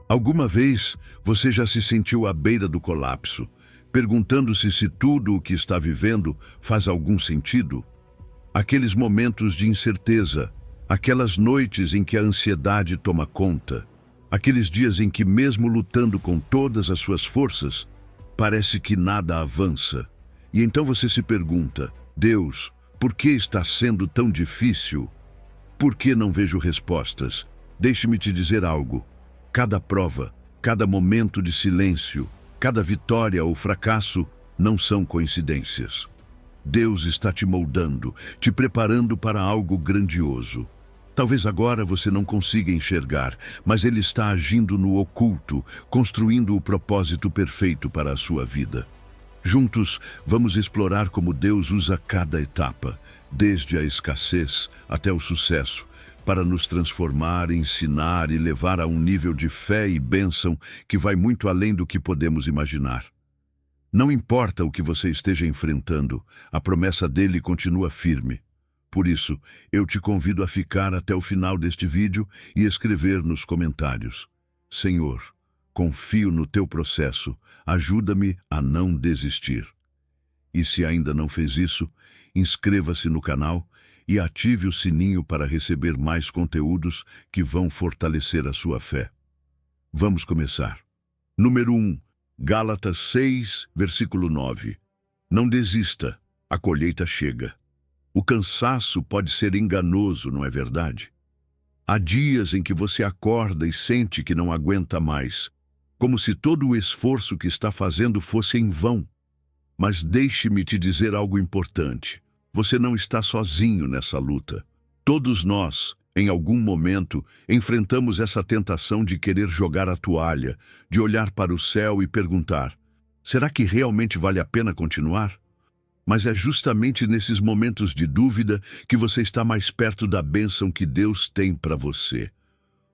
Alguma vez você já se sentiu à beira do colapso, perguntando-se se tudo o que está vivendo faz algum sentido? Aqueles momentos de incerteza, aquelas noites em que a ansiedade toma conta, aqueles dias em que, mesmo lutando com todas as suas forças, parece que nada avança. E então você se pergunta: Deus, por que está sendo tão difícil? Por que não vejo respostas? Deixe-me te dizer algo. Cada prova, cada momento de silêncio, cada vitória ou fracasso não são coincidências. Deus está te moldando, te preparando para algo grandioso. Talvez agora você não consiga enxergar, mas Ele está agindo no oculto, construindo o propósito perfeito para a sua vida. Juntos, vamos explorar como Deus usa cada etapa, desde a escassez até o sucesso, para nos transformar, ensinar e levar a um nível de fé e bênção que vai muito além do que podemos imaginar. Não importa o que você esteja enfrentando, a promessa dele continua firme. Por isso, eu te convido a ficar até o final deste vídeo e escrever nos comentários: Senhor, confio no teu processo, ajuda-me a não desistir. E se ainda não fez isso, inscreva-se no canal e ative o sininho para receber mais conteúdos que vão fortalecer a sua fé. Vamos começar. Número 1, Gálatas 6, versículo 9. Não desista, a colheita chega. O cansaço pode ser enganoso, não é verdade? Há dias em que você acorda e sente que não aguenta mais, como se todo o esforço que está fazendo fosse em vão. Mas deixe-me te dizer algo importante. Você não está sozinho nessa luta. Todos nós, em algum momento, enfrentamos essa tentação de querer jogar a toalha, de olhar para o céu e perguntar: será que realmente vale a pena continuar? Mas é justamente nesses momentos de dúvida que você está mais perto da bênção que Deus tem para você.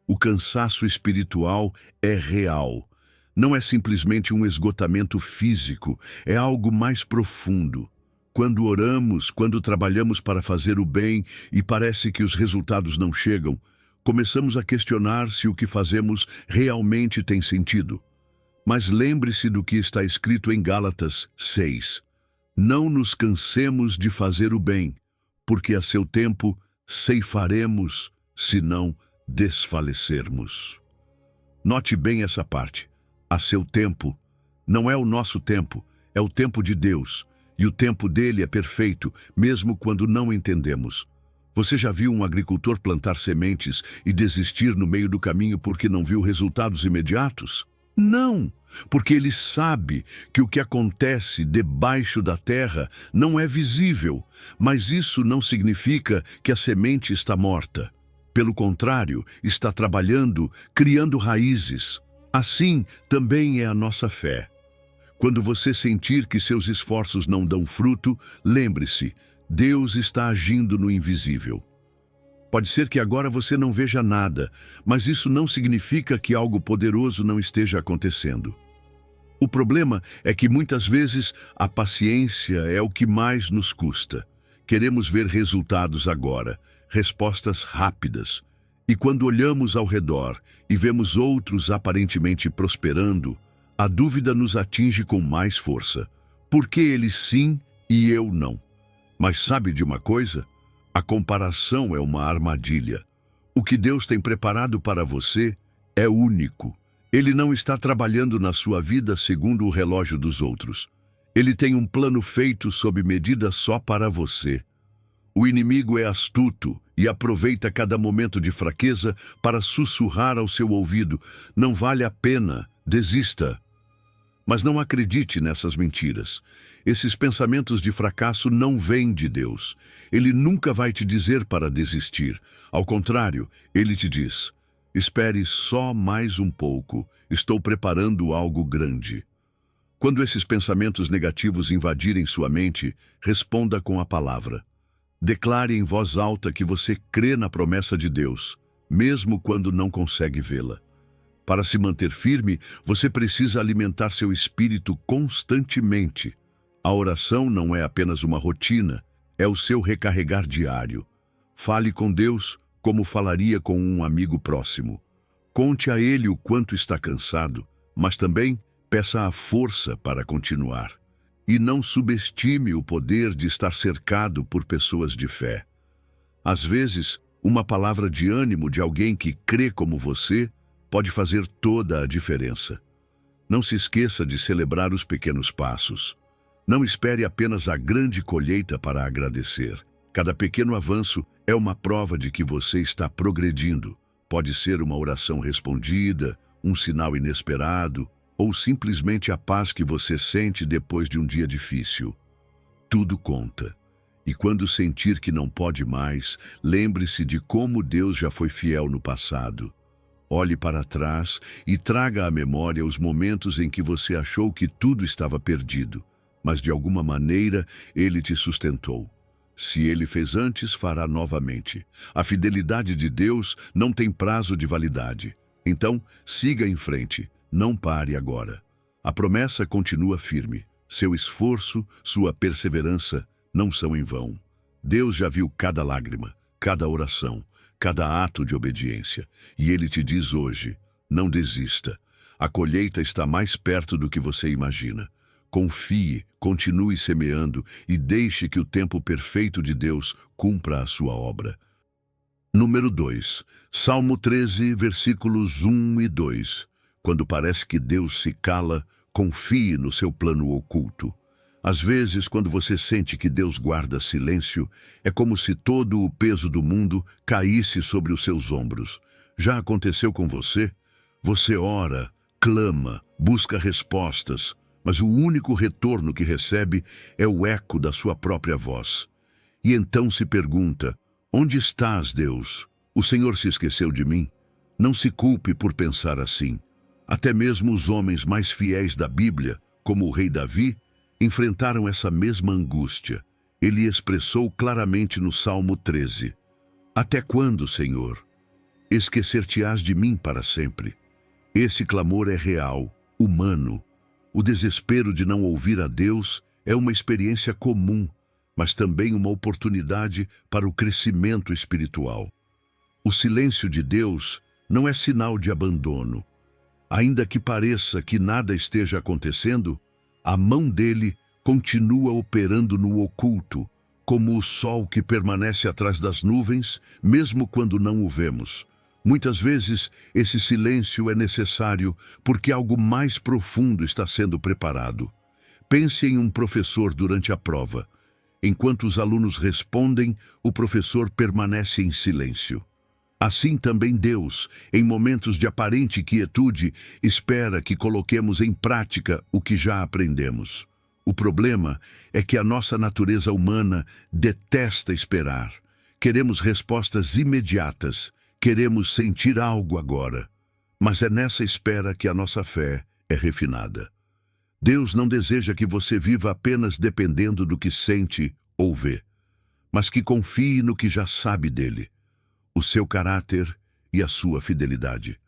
O cansaço espiritual é real. Não é simplesmente um esgotamento físico, é algo mais profundo. Quando oramos, quando trabalhamos para fazer o bem e parece que os resultados não chegam, começamos a questionar se o que fazemos realmente tem sentido. Mas lembre-se do que está escrito em Gálatas 6. Não nos cansemos de fazer o bem, porque a seu tempo ceifaremos, se não desfalecermos. Note bem essa parte. A seu tempo. Não é o nosso tempo, é o tempo de Deus. E o tempo dele é perfeito, mesmo quando não entendemos. Você já viu um agricultor plantar sementes e desistir no meio do caminho porque não viu resultados imediatos? Não, porque ele sabe que o que acontece debaixo da terra não é visível, mas isso não significa que a semente está morta. Pelo contrário, está trabalhando, criando raízes. Assim também é a nossa fé. Quando você sentir que seus esforços não dão fruto, lembre-se, Deus está agindo no invisível. Pode ser que agora você não veja nada, mas isso não significa que algo poderoso não esteja acontecendo. O problema é que muitas vezes a paciência é o que mais nos custa. Queremos ver resultados agora, respostas rápidas. E quando olhamos ao redor e vemos outros aparentemente prosperando, a dúvida nos atinge com mais força. Por que eles sim e eu não? Mas sabe de uma coisa? A comparação é uma armadilha. O que Deus tem preparado para você é único. Ele não está trabalhando na sua vida segundo o relógio dos outros. Ele tem um plano feito sob medida só para você. O inimigo é astuto e aproveita cada momento de fraqueza para sussurrar ao seu ouvido: não vale a pena, desista. Mas não acredite nessas mentiras. Esses pensamentos de fracasso não vêm de Deus. Ele nunca vai te dizer para desistir. Ao contrário, ele te diz: espere só mais um pouco, estou preparando algo grande. Quando esses pensamentos negativos invadirem sua mente, responda com a palavra. Declare em voz alta que você crê na promessa de Deus, mesmo quando não consegue vê-la. Para se manter firme, você precisa alimentar seu espírito constantemente. A oração não é apenas uma rotina, é o seu recarregar diário. Fale com Deus como falaria com um amigo próximo. Conte a Ele o quanto está cansado, mas também peça a força para continuar. E não subestime o poder de estar cercado por pessoas de fé. Às vezes, uma palavra de ânimo de alguém que crê como você pode fazer toda a diferença. Não se esqueça de celebrar os pequenos passos. Não espere apenas a grande colheita para agradecer. Cada pequeno avanço é uma prova de que você está progredindo. Pode ser uma oração respondida, um sinal inesperado, ou simplesmente a paz que você sente depois de um dia difícil. Tudo conta. E quando sentir que não pode mais, lembre-se de como Deus já foi fiel no passado. Olhe para trás e traga à memória os momentos em que você achou que tudo estava perdido, mas de alguma maneira Ele te sustentou. Se Ele fez antes, fará novamente. A fidelidade de Deus não tem prazo de validade. Então, siga em frente. Não pare agora. A promessa continua firme. Seu esforço, sua perseverança não são em vão. Deus já viu cada lágrima, cada oração, cada ato de obediência. E Ele te diz hoje, não desista. A colheita está mais perto do que você imagina. Confie, continue semeando e deixe que o tempo perfeito de Deus cumpra a sua obra. Número 2. Salmo 13, versículos 1 e 2. Quando parece que Deus se cala, confie no seu plano oculto. Às vezes, quando você sente que Deus guarda silêncio, é como se todo o peso do mundo caísse sobre os seus ombros. Já aconteceu com você? Você ora, clama, busca respostas, mas o único retorno que recebe é o eco da sua própria voz. E então se pergunta, onde estás, Deus? O Senhor se esqueceu de mim? Não se culpe por pensar assim. Até mesmo os homens mais fiéis da Bíblia, como o rei Davi, enfrentaram essa mesma angústia. Ele expressou claramente no Salmo 13. Até quando, Senhor? Esquecer-te-ás de mim para sempre. Esse clamor é real, humano. O desespero de não ouvir a Deus é uma experiência comum, mas também uma oportunidade para o crescimento espiritual. O silêncio de Deus não é sinal de abandono. Ainda que pareça que nada esteja acontecendo, a mão dele continua operando no oculto, como o sol que permanece atrás das nuvens, mesmo quando não o vemos. Muitas vezes, esse silêncio é necessário porque algo mais profundo está sendo preparado. Pense em um professor durante a prova. Enquanto os alunos respondem, o professor permanece em silêncio. Assim também Deus, em momentos de aparente quietude, espera que coloquemos em prática o que já aprendemos. O problema é que a nossa natureza humana detesta esperar. Queremos respostas imediatas, queremos sentir algo agora. Mas é nessa espera que a nossa fé é refinada. Deus não deseja que você viva apenas dependendo do que sente ou vê, mas que confie no que já sabe dele. O seu caráter e a sua fidelidade.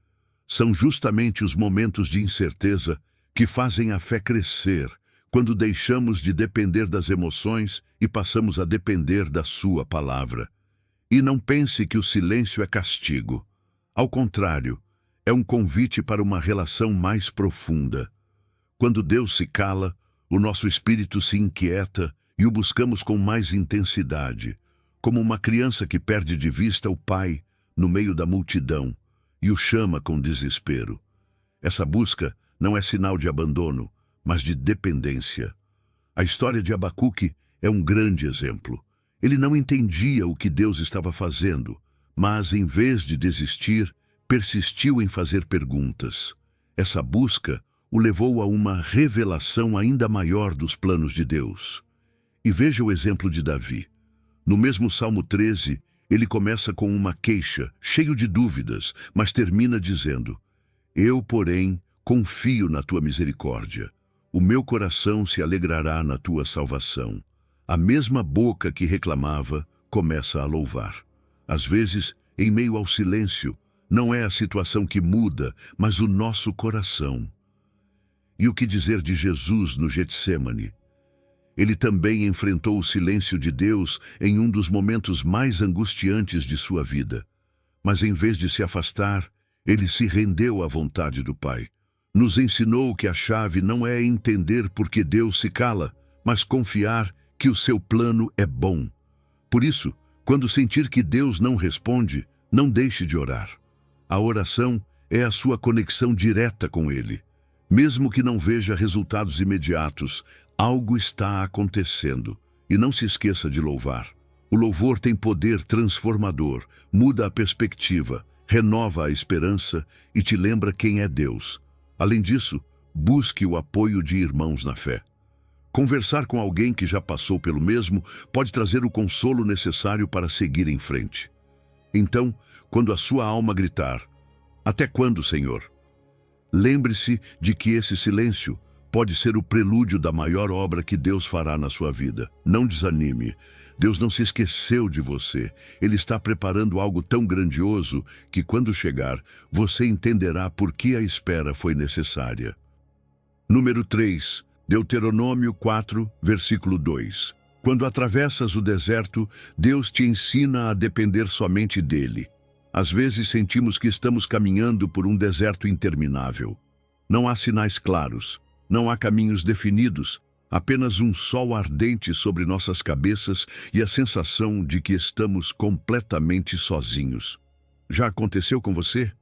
São justamente os momentos de incerteza que fazem a fé crescer, quando deixamos de depender das emoções e passamos a depender da sua palavra. E não pense que o silêncio é castigo. Ao contrário, é um convite para uma relação mais profunda. Quando Deus se cala, o nosso espírito se inquieta e o buscamos com mais intensidade, como uma criança que perde de vista o pai no meio da multidão e o chama com desespero. Essa busca não é sinal de abandono, mas de dependência. A história de Abacuque é um grande exemplo. Ele não entendia o que Deus estava fazendo, mas, em vez de desistir, persistiu em fazer perguntas. Essa busca o levou a uma revelação ainda maior dos planos de Deus. E veja o exemplo de Davi. No mesmo Salmo 13, ele começa com uma queixa, cheio de dúvidas, mas termina dizendo: Eu, porém, confio na tua misericórdia. O meu coração se alegrará na tua salvação. A mesma boca que reclamava começa a louvar. Às vezes, em meio ao silêncio, não é a situação que muda, mas o nosso coração. E o que dizer de Jesus no Getsêmani? Ele também enfrentou o silêncio de Deus em um dos momentos mais angustiantes de sua vida. Mas em vez de se afastar, Ele se rendeu à vontade do Pai. Nos ensinou que a chave não é entender por que Deus se cala, mas confiar que o seu plano é bom. Por isso, quando sentir que Deus não responde, não deixe de orar. A oração é a sua conexão direta com Ele. Mesmo que não veja resultados imediatos, algo está acontecendo. E não se esqueça de louvar. O louvor tem poder transformador, muda a perspectiva, renova a esperança e te lembra quem é Deus. Além disso, busque o apoio de irmãos na fé. Conversar com alguém que já passou pelo mesmo pode trazer o consolo necessário para seguir em frente. Então, quando a sua alma gritar, "Até quando, Senhor?", lembre-se de que esse silêncio pode ser o prelúdio da maior obra que Deus fará na sua vida. Não desanime. Deus não se esqueceu de você. Ele está preparando algo tão grandioso que, quando chegar, você entenderá por que a espera foi necessária. Número 3. Deuteronômio 4, versículo 2. Quando atravessas o deserto, Deus te ensina a depender somente dele. Às vezes sentimos que estamos caminhando por um deserto interminável. Não há sinais claros, não há caminhos definidos, apenas um sol ardente sobre nossas cabeças e a sensação de que estamos completamente sozinhos. Já aconteceu com você?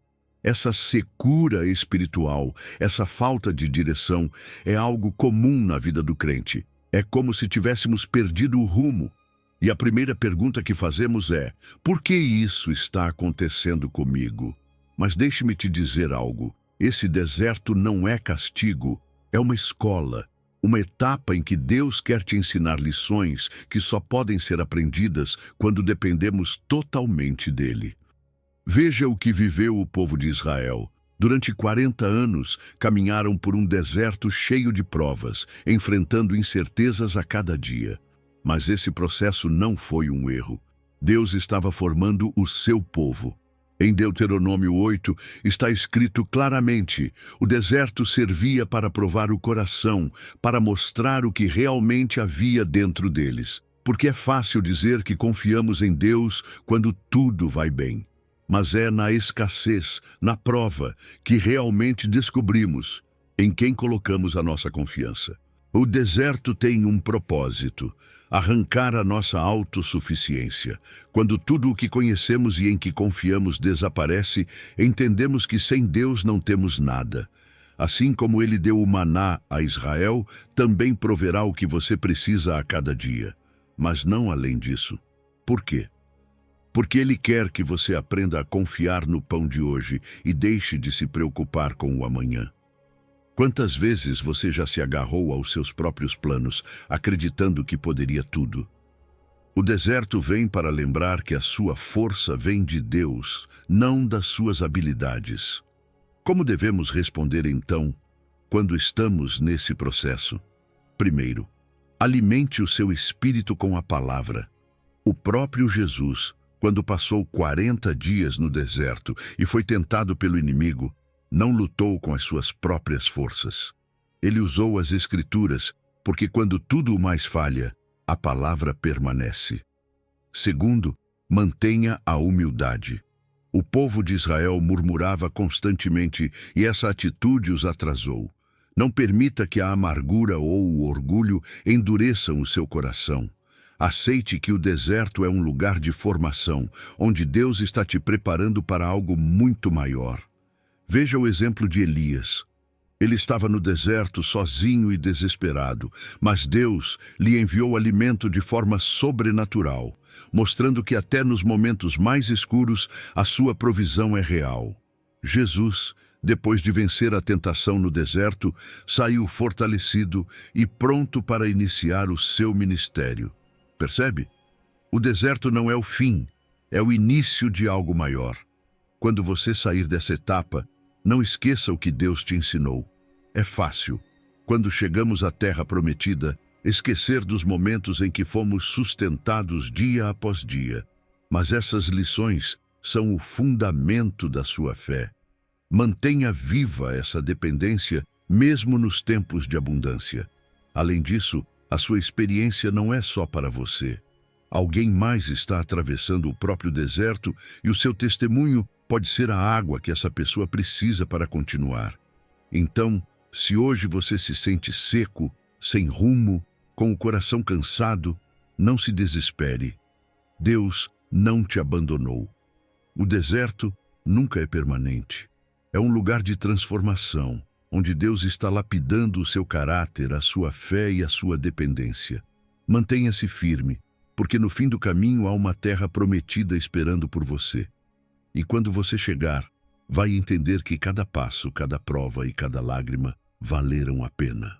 Essa secura espiritual, essa falta de direção, é algo comum na vida do crente. É como se tivéssemos perdido o rumo. E a primeira pergunta que fazemos é: por que isso está acontecendo comigo? Mas deixe-me te dizer algo. Esse deserto não é castigo, é uma escola. Uma etapa em que Deus quer te ensinar lições que só podem ser aprendidas quando dependemos totalmente dele. Veja o que viveu o povo de Israel. Durante 40 anos, caminharam por um deserto cheio de provas, enfrentando incertezas a cada dia. Mas esse processo não foi um erro. Deus estava formando o seu povo. Em Deuteronômio 8 está escrito claramente: o deserto servia para provar o coração, para mostrar o que realmente havia dentro deles. Porque é fácil dizer que confiamos em Deus quando tudo vai bem. Mas é na escassez, na prova, que realmente descobrimos em quem colocamos a nossa confiança. O deserto tem um propósito: arrancar a nossa autossuficiência. Quando tudo o que conhecemos e em que confiamos desaparece, entendemos que sem Deus não temos nada. Assim como ele deu o maná a Israel, também proverá o que você precisa a cada dia. Mas não além disso. Por quê? Porque ele quer que você aprenda a confiar no pão de hoje e deixe de se preocupar com o amanhã. Quantas vezes você já se agarrou aos seus próprios planos, acreditando que poderia tudo? O deserto vem para lembrar que a sua força vem de Deus, não das suas habilidades. Como devemos responder então, quando estamos nesse processo? Primeiro, alimente o seu espírito com a palavra. O próprio Jesus, quando passou 40 dias no deserto e foi tentado pelo inimigo, não lutou com as suas próprias forças. Ele usou as Escrituras, porque quando tudo mais falha, a palavra permanece. Segundo, mantenha a humildade. O povo de Israel murmurava constantemente e essa atitude os atrasou. Não permita que a amargura ou o orgulho endureçam o seu coração. Aceite que o deserto é um lugar de formação, onde Deus está te preparando para algo muito maior. Veja o exemplo de Elias. Ele estava no deserto sozinho e desesperado, mas Deus lhe enviou alimento de forma sobrenatural, mostrando que até nos momentos mais escuros a sua provisão é real. Jesus, depois de vencer a tentação no deserto, saiu fortalecido e pronto para iniciar o seu ministério. Percebe? O deserto não é o fim, é o início de algo maior. Quando você sair dessa etapa, não esqueça o que Deus te ensinou. É fácil, quando chegamos à terra prometida, esquecer dos momentos em que fomos sustentados dia após dia. Mas essas lições são o fundamento da sua fé. Mantenha viva essa dependência, mesmo nos tempos de abundância. Além disso, a sua experiência não é só para você. Alguém mais está atravessando o próprio deserto e o seu testemunho pode ser a água que essa pessoa precisa para continuar. Então, se hoje você se sente seco, sem rumo, com o coração cansado, não se desespere. Deus não te abandonou. O deserto nunca é permanente. É um lugar de transformação, onde Deus está lapidando o seu caráter, a sua fé e a sua dependência. Mantenha-se firme, porque no fim do caminho há uma terra prometida esperando por você. E quando você chegar, vai entender que cada passo, cada prova e cada lágrima valeram a pena.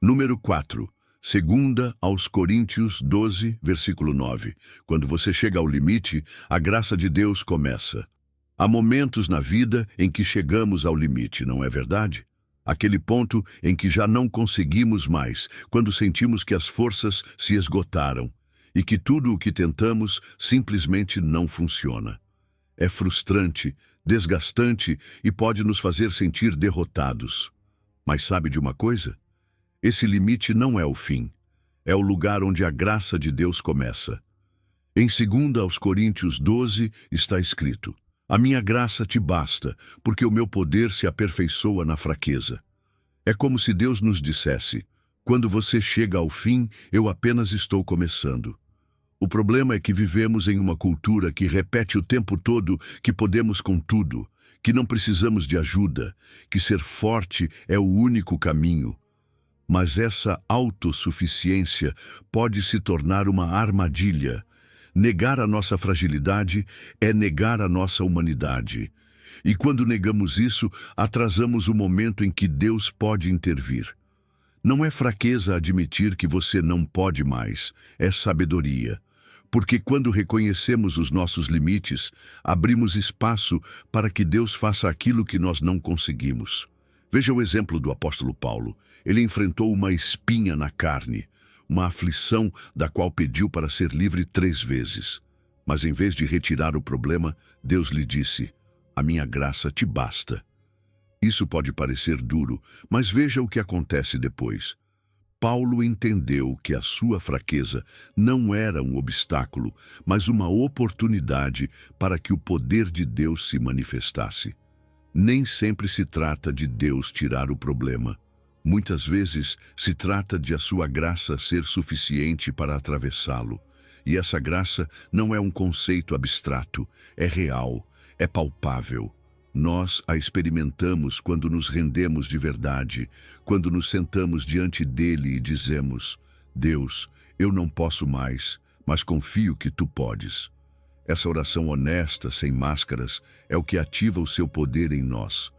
Número 4. 2 aos Coríntios 12, versículo 9. Quando você chega ao limite, a graça de Deus começa. Há momentos na vida em que chegamos ao limite, não é verdade? Aquele ponto em que já não conseguimos mais, quando sentimos que as forças se esgotaram e que tudo o que tentamos simplesmente não funciona. É frustrante, desgastante e pode nos fazer sentir derrotados. Mas sabe de uma coisa? Esse limite não é o fim. É o lugar onde a graça de Deus começa. Em 2 aos Coríntios 12 está escrito: a minha graça te basta, porque o meu poder se aperfeiçoa na fraqueza. É como se Deus nos dissesse: quando você chega ao fim, eu apenas estou começando. O problema é que vivemos em uma cultura que repete o tempo todo que podemos com tudo, que não precisamos de ajuda, que ser forte é o único caminho. Mas essa autossuficiência pode se tornar uma armadilha. Negar a nossa fragilidade é negar a nossa humanidade. E quando negamos isso, atrasamos o momento em que Deus pode intervir. Não é fraqueza admitir que você não pode mais, é sabedoria. Porque quando reconhecemos os nossos limites, abrimos espaço para que Deus faça aquilo que nós não conseguimos. Veja o exemplo do apóstolo Paulo. Ele enfrentou uma espinha na carne, uma aflição da qual pediu para ser livre 3 vezes. Mas em vez de retirar o problema, Deus lhe disse: a minha graça te basta. Isso pode parecer duro, mas veja o que acontece depois. Paulo entendeu que a sua fraqueza não era um obstáculo, mas uma oportunidade para que o poder de Deus se manifestasse. Nem sempre se trata de Deus tirar o problema. Muitas vezes se trata de a sua graça ser suficiente para atravessá-lo. E essa graça não é um conceito abstrato, é real, é palpável. Nós a experimentamos quando nos rendemos de verdade, quando nos sentamos diante dele e dizemos: Deus, eu não posso mais, mas confio que tu podes. Essa oração honesta, sem máscaras, é o que ativa o seu poder em nós.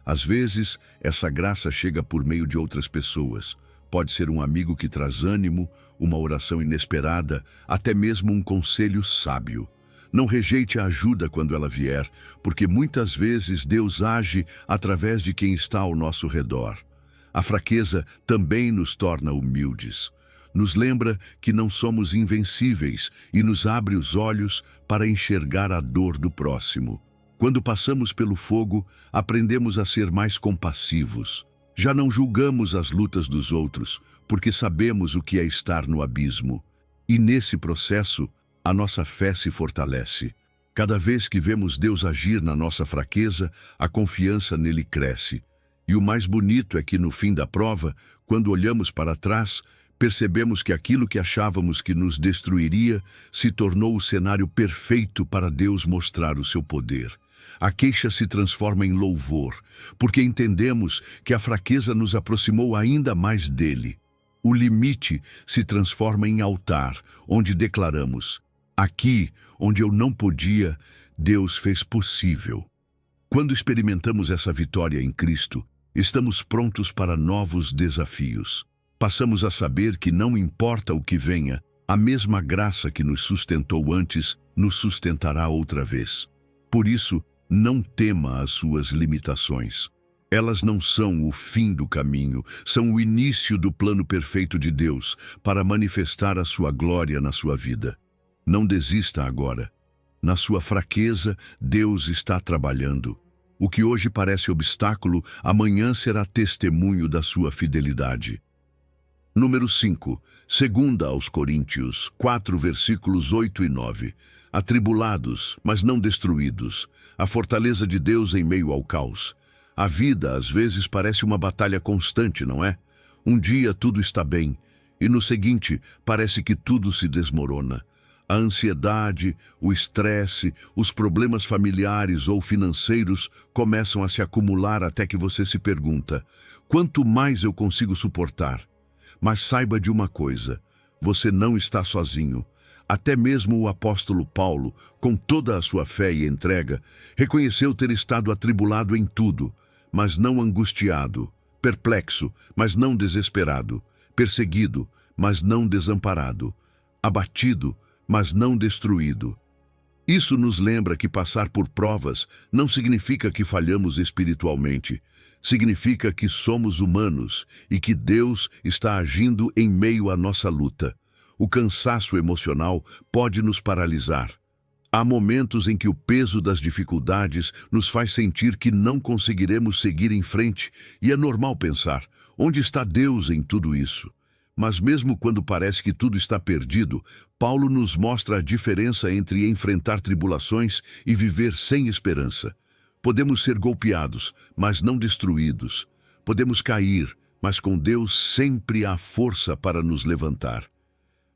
Às vezes, essa graça chega por meio de outras pessoas. Pode ser um amigo que traz ânimo, uma oração inesperada, até mesmo um conselho sábio. Não rejeite a ajuda quando ela vier, porque muitas vezes Deus age através de quem está ao nosso redor. A fraqueza também nos torna humildes. Nos lembra que não somos invencíveis e nos abre os olhos para enxergar a dor do próximo. Quando passamos pelo fogo, aprendemos a ser mais compassivos. Já não julgamos as lutas dos outros, porque sabemos o que é estar no abismo. E nesse processo, a nossa fé se fortalece. Cada vez que vemos Deus agir na nossa fraqueza, a confiança nele cresce. E o mais bonito é que no fim da prova, quando olhamos para trás, percebemos que aquilo que achávamos que nos destruiria se tornou o cenário perfeito para Deus mostrar o seu poder. A queixa se transforma em louvor, porque entendemos que a fraqueza nos aproximou ainda mais dele. O limite se transforma em altar, onde declaramos: aqui, onde eu não podia, Deus fez possível. Quando experimentamos essa vitória em Cristo, estamos prontos para novos desafios. Passamos a saber que não importa o que venha, a mesma graça que nos sustentou antes nos sustentará outra vez. Por isso, não tema as suas limitações. Elas não são o fim do caminho, são o início do plano perfeito de Deus para manifestar a sua glória na sua vida. Não desista agora. Na sua fraqueza, Deus está trabalhando. O que hoje parece obstáculo, amanhã será testemunho da sua fidelidade. Número 5. Segunda aos Coríntios 4, versículos 8 e 9. Atribulados, mas não destruídos. A fortaleza de Deus em meio ao caos. A vida, às vezes, parece uma batalha constante, não é? Um dia tudo está bem, e no seguinte parece que tudo se desmorona. A ansiedade, o estresse, os problemas familiares ou financeiros começam a se acumular até que você se pergunta: quanto mais eu consigo suportar? Mas saiba de uma coisa, você não está sozinho. Até mesmo o apóstolo Paulo, com toda a sua fé e entrega, reconheceu ter estado atribulado em tudo, mas não angustiado, perplexo, mas não desesperado, perseguido, mas não desamparado, abatido, mas não destruído. Isso nos lembra que passar por provas não significa que falhamos espiritualmente. Significa que somos humanos e que Deus está agindo em meio à nossa luta. O cansaço emocional pode nos paralisar. Há momentos em que o peso das dificuldades nos faz sentir que não conseguiremos seguir em frente, e é normal pensar: onde está Deus em tudo isso? Mas mesmo quando parece que tudo está perdido, Paulo nos mostra a diferença entre enfrentar tribulações e viver sem esperança. Podemos ser golpeados, mas não destruídos. Podemos cair, mas com Deus sempre há força para nos levantar.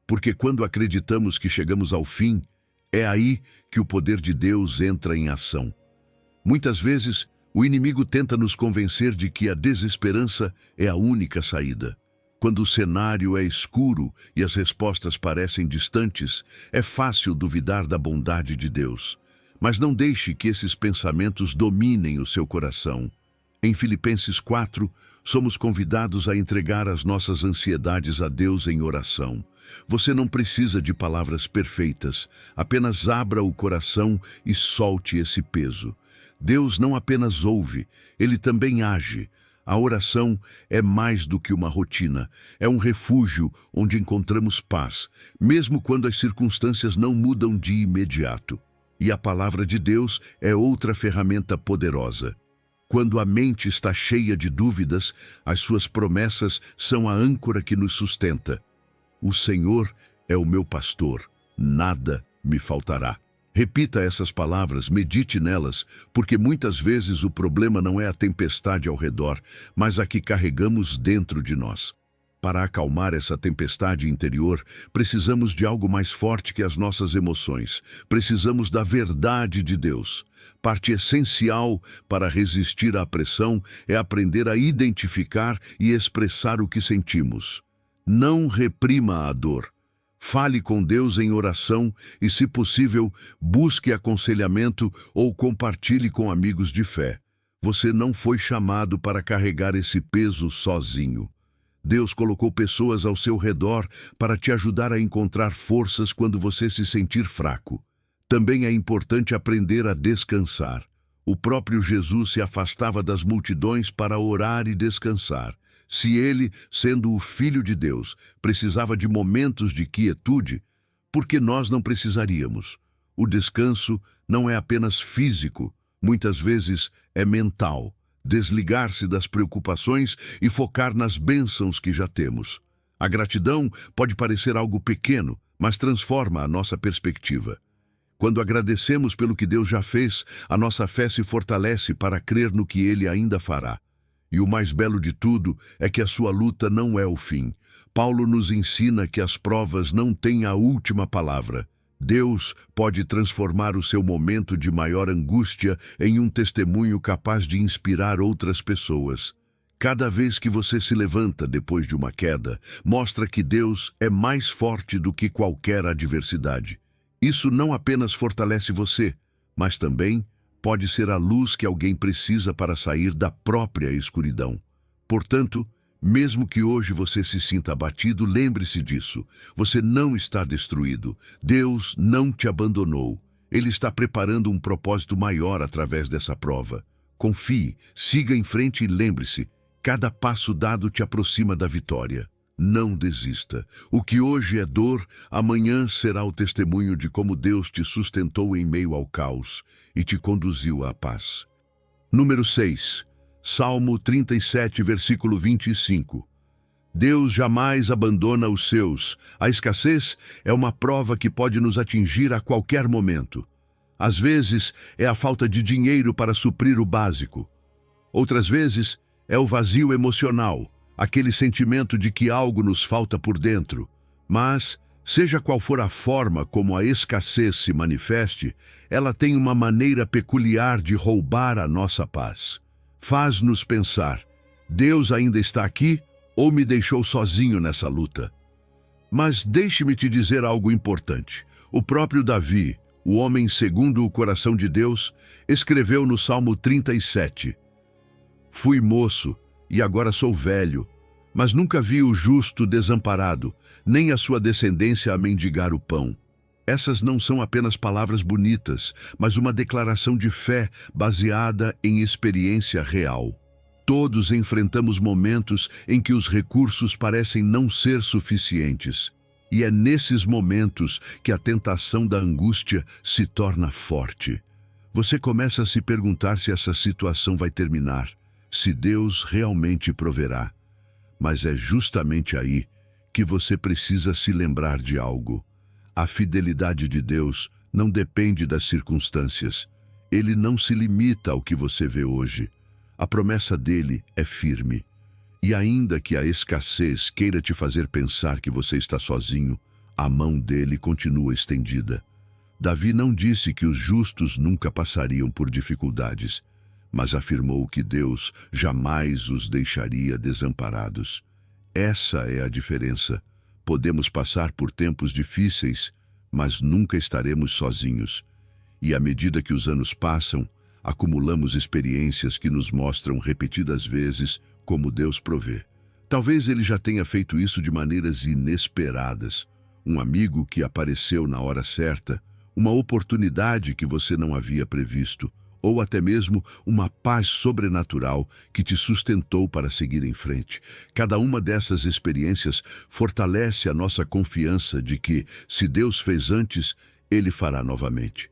Porque quando acreditamos que chegamos ao fim, é aí que o poder de Deus entra em ação. Muitas vezes, o inimigo tenta nos convencer de que a desesperança é a única saída. Quando o cenário é escuro e as respostas parecem distantes, é fácil duvidar da bondade de Deus. Mas não deixe que esses pensamentos dominem o seu coração. Em Filipenses 4, somos convidados a entregar as nossas ansiedades a Deus em oração. Você não precisa de palavras perfeitas, apenas abra o coração e solte esse peso. Deus não apenas ouve, Ele também age. A oração é mais do que uma rotina, é um refúgio onde encontramos paz, mesmo quando as circunstâncias não mudam de imediato. E a palavra de Deus é outra ferramenta poderosa. Quando a mente está cheia de dúvidas, as suas promessas são a âncora que nos sustenta. O Senhor é o meu pastor, nada me faltará. Repita essas palavras, medite nelas, porque muitas vezes o problema não é a tempestade ao redor, mas a que carregamos dentro de nós. Para acalmar essa tempestade interior, precisamos de algo mais forte que as nossas emoções. Precisamos da verdade de Deus. Parte essencial para resistir à pressão é aprender a identificar e expressar o que sentimos. Não reprima a dor. Fale com Deus em oração e, se possível, busque aconselhamento ou compartilhe com amigos de fé. Você não foi chamado para carregar esse peso sozinho. Deus colocou pessoas ao seu redor para te ajudar a encontrar forças quando você se sentir fraco. Também é importante aprender a descansar. O próprio Jesus se afastava das multidões para orar e descansar. Se ele, sendo o Filho de Deus, precisava de momentos de quietude, por que nós não precisaríamos? O descanso não é apenas físico, muitas vezes é mental. Desligar-se das preocupações e focar nas bênçãos que já temos. A gratidão pode parecer algo pequeno, mas transforma a nossa perspectiva. Quando agradecemos pelo que Deus já fez, a nossa fé se fortalece para crer no que Ele ainda fará. E o mais belo de tudo é que a sua luta não é o fim. Paulo nos ensina que as provas não têm a última palavra. Deus pode transformar o seu momento de maior angústia em um testemunho capaz de inspirar outras pessoas. Cada vez que você se levanta depois de uma queda, mostra que Deus é mais forte do que qualquer adversidade. Isso não apenas fortalece você, mas também pode ser a luz que alguém precisa para sair da própria escuridão. Portanto, mesmo que hoje você se sinta abatido, lembre-se disso. Você não está destruído. Deus não te abandonou. Ele está preparando um propósito maior através dessa prova. Confie, siga em frente e lembre-se, cada passo dado te aproxima da vitória. Não desista. O que hoje é dor, amanhã será o testemunho de como Deus te sustentou em meio ao caos e te conduziu à paz. Número 6. Salmo 37, versículo 25. Deus jamais abandona os seus. A escassez é uma prova que pode nos atingir a qualquer momento. Às vezes, é a falta de dinheiro para suprir o básico. Outras vezes, é o vazio emocional, aquele sentimento de que algo nos falta por dentro. Mas, seja qual for a forma como a escassez se manifeste, ela tem uma maneira peculiar de roubar a nossa paz. Faz-nos pensar: Deus ainda está aqui ou me deixou sozinho nessa luta? Mas deixe-me te dizer algo importante. O próprio Davi, o homem segundo o coração de Deus, escreveu no Salmo 37: Fui moço e agora sou velho, mas nunca vi o justo desamparado, nem a sua descendência a mendigar o pão. Essas não são apenas palavras bonitas, mas uma declaração de fé baseada em experiência real. Todos enfrentamos momentos em que os recursos parecem não ser suficientes. E é nesses momentos que a tentação da angústia se torna forte. Você começa a se perguntar se essa situação vai terminar, se Deus realmente proverá. Mas é justamente aí que você precisa se lembrar de algo. A fidelidade de Deus não depende das circunstâncias. Ele não se limita ao que você vê hoje. A promessa dele é firme. E ainda que a escassez queira te fazer pensar que você está sozinho, a mão dele continua estendida. Davi não disse que os justos nunca passariam por dificuldades, mas afirmou que Deus jamais os deixaria desamparados. Essa é a diferença. Podemos passar por tempos difíceis, mas nunca estaremos sozinhos. E à medida que os anos passam, acumulamos experiências que nos mostram repetidas vezes como Deus provê. Talvez ele já tenha feito isso de maneiras inesperadas. Um amigo que apareceu na hora certa, uma oportunidade que você não havia previsto, ou até mesmo uma paz sobrenatural que te sustentou para seguir em frente. Cada uma dessas experiências fortalece a nossa confiança de que, se Deus fez antes, ele fará novamente.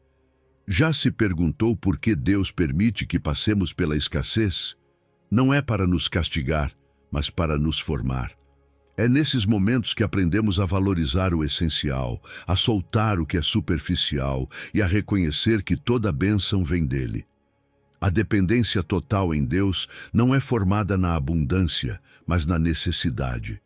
Já se perguntou por que Deus permite que passemos pela escassez? Não é para nos castigar, mas para nos formar. É nesses momentos que aprendemos a valorizar o essencial, a soltar o que é superficial e a reconhecer que toda bênção vem dele. A dependência total em Deus não é formada na abundância, mas na necessidade.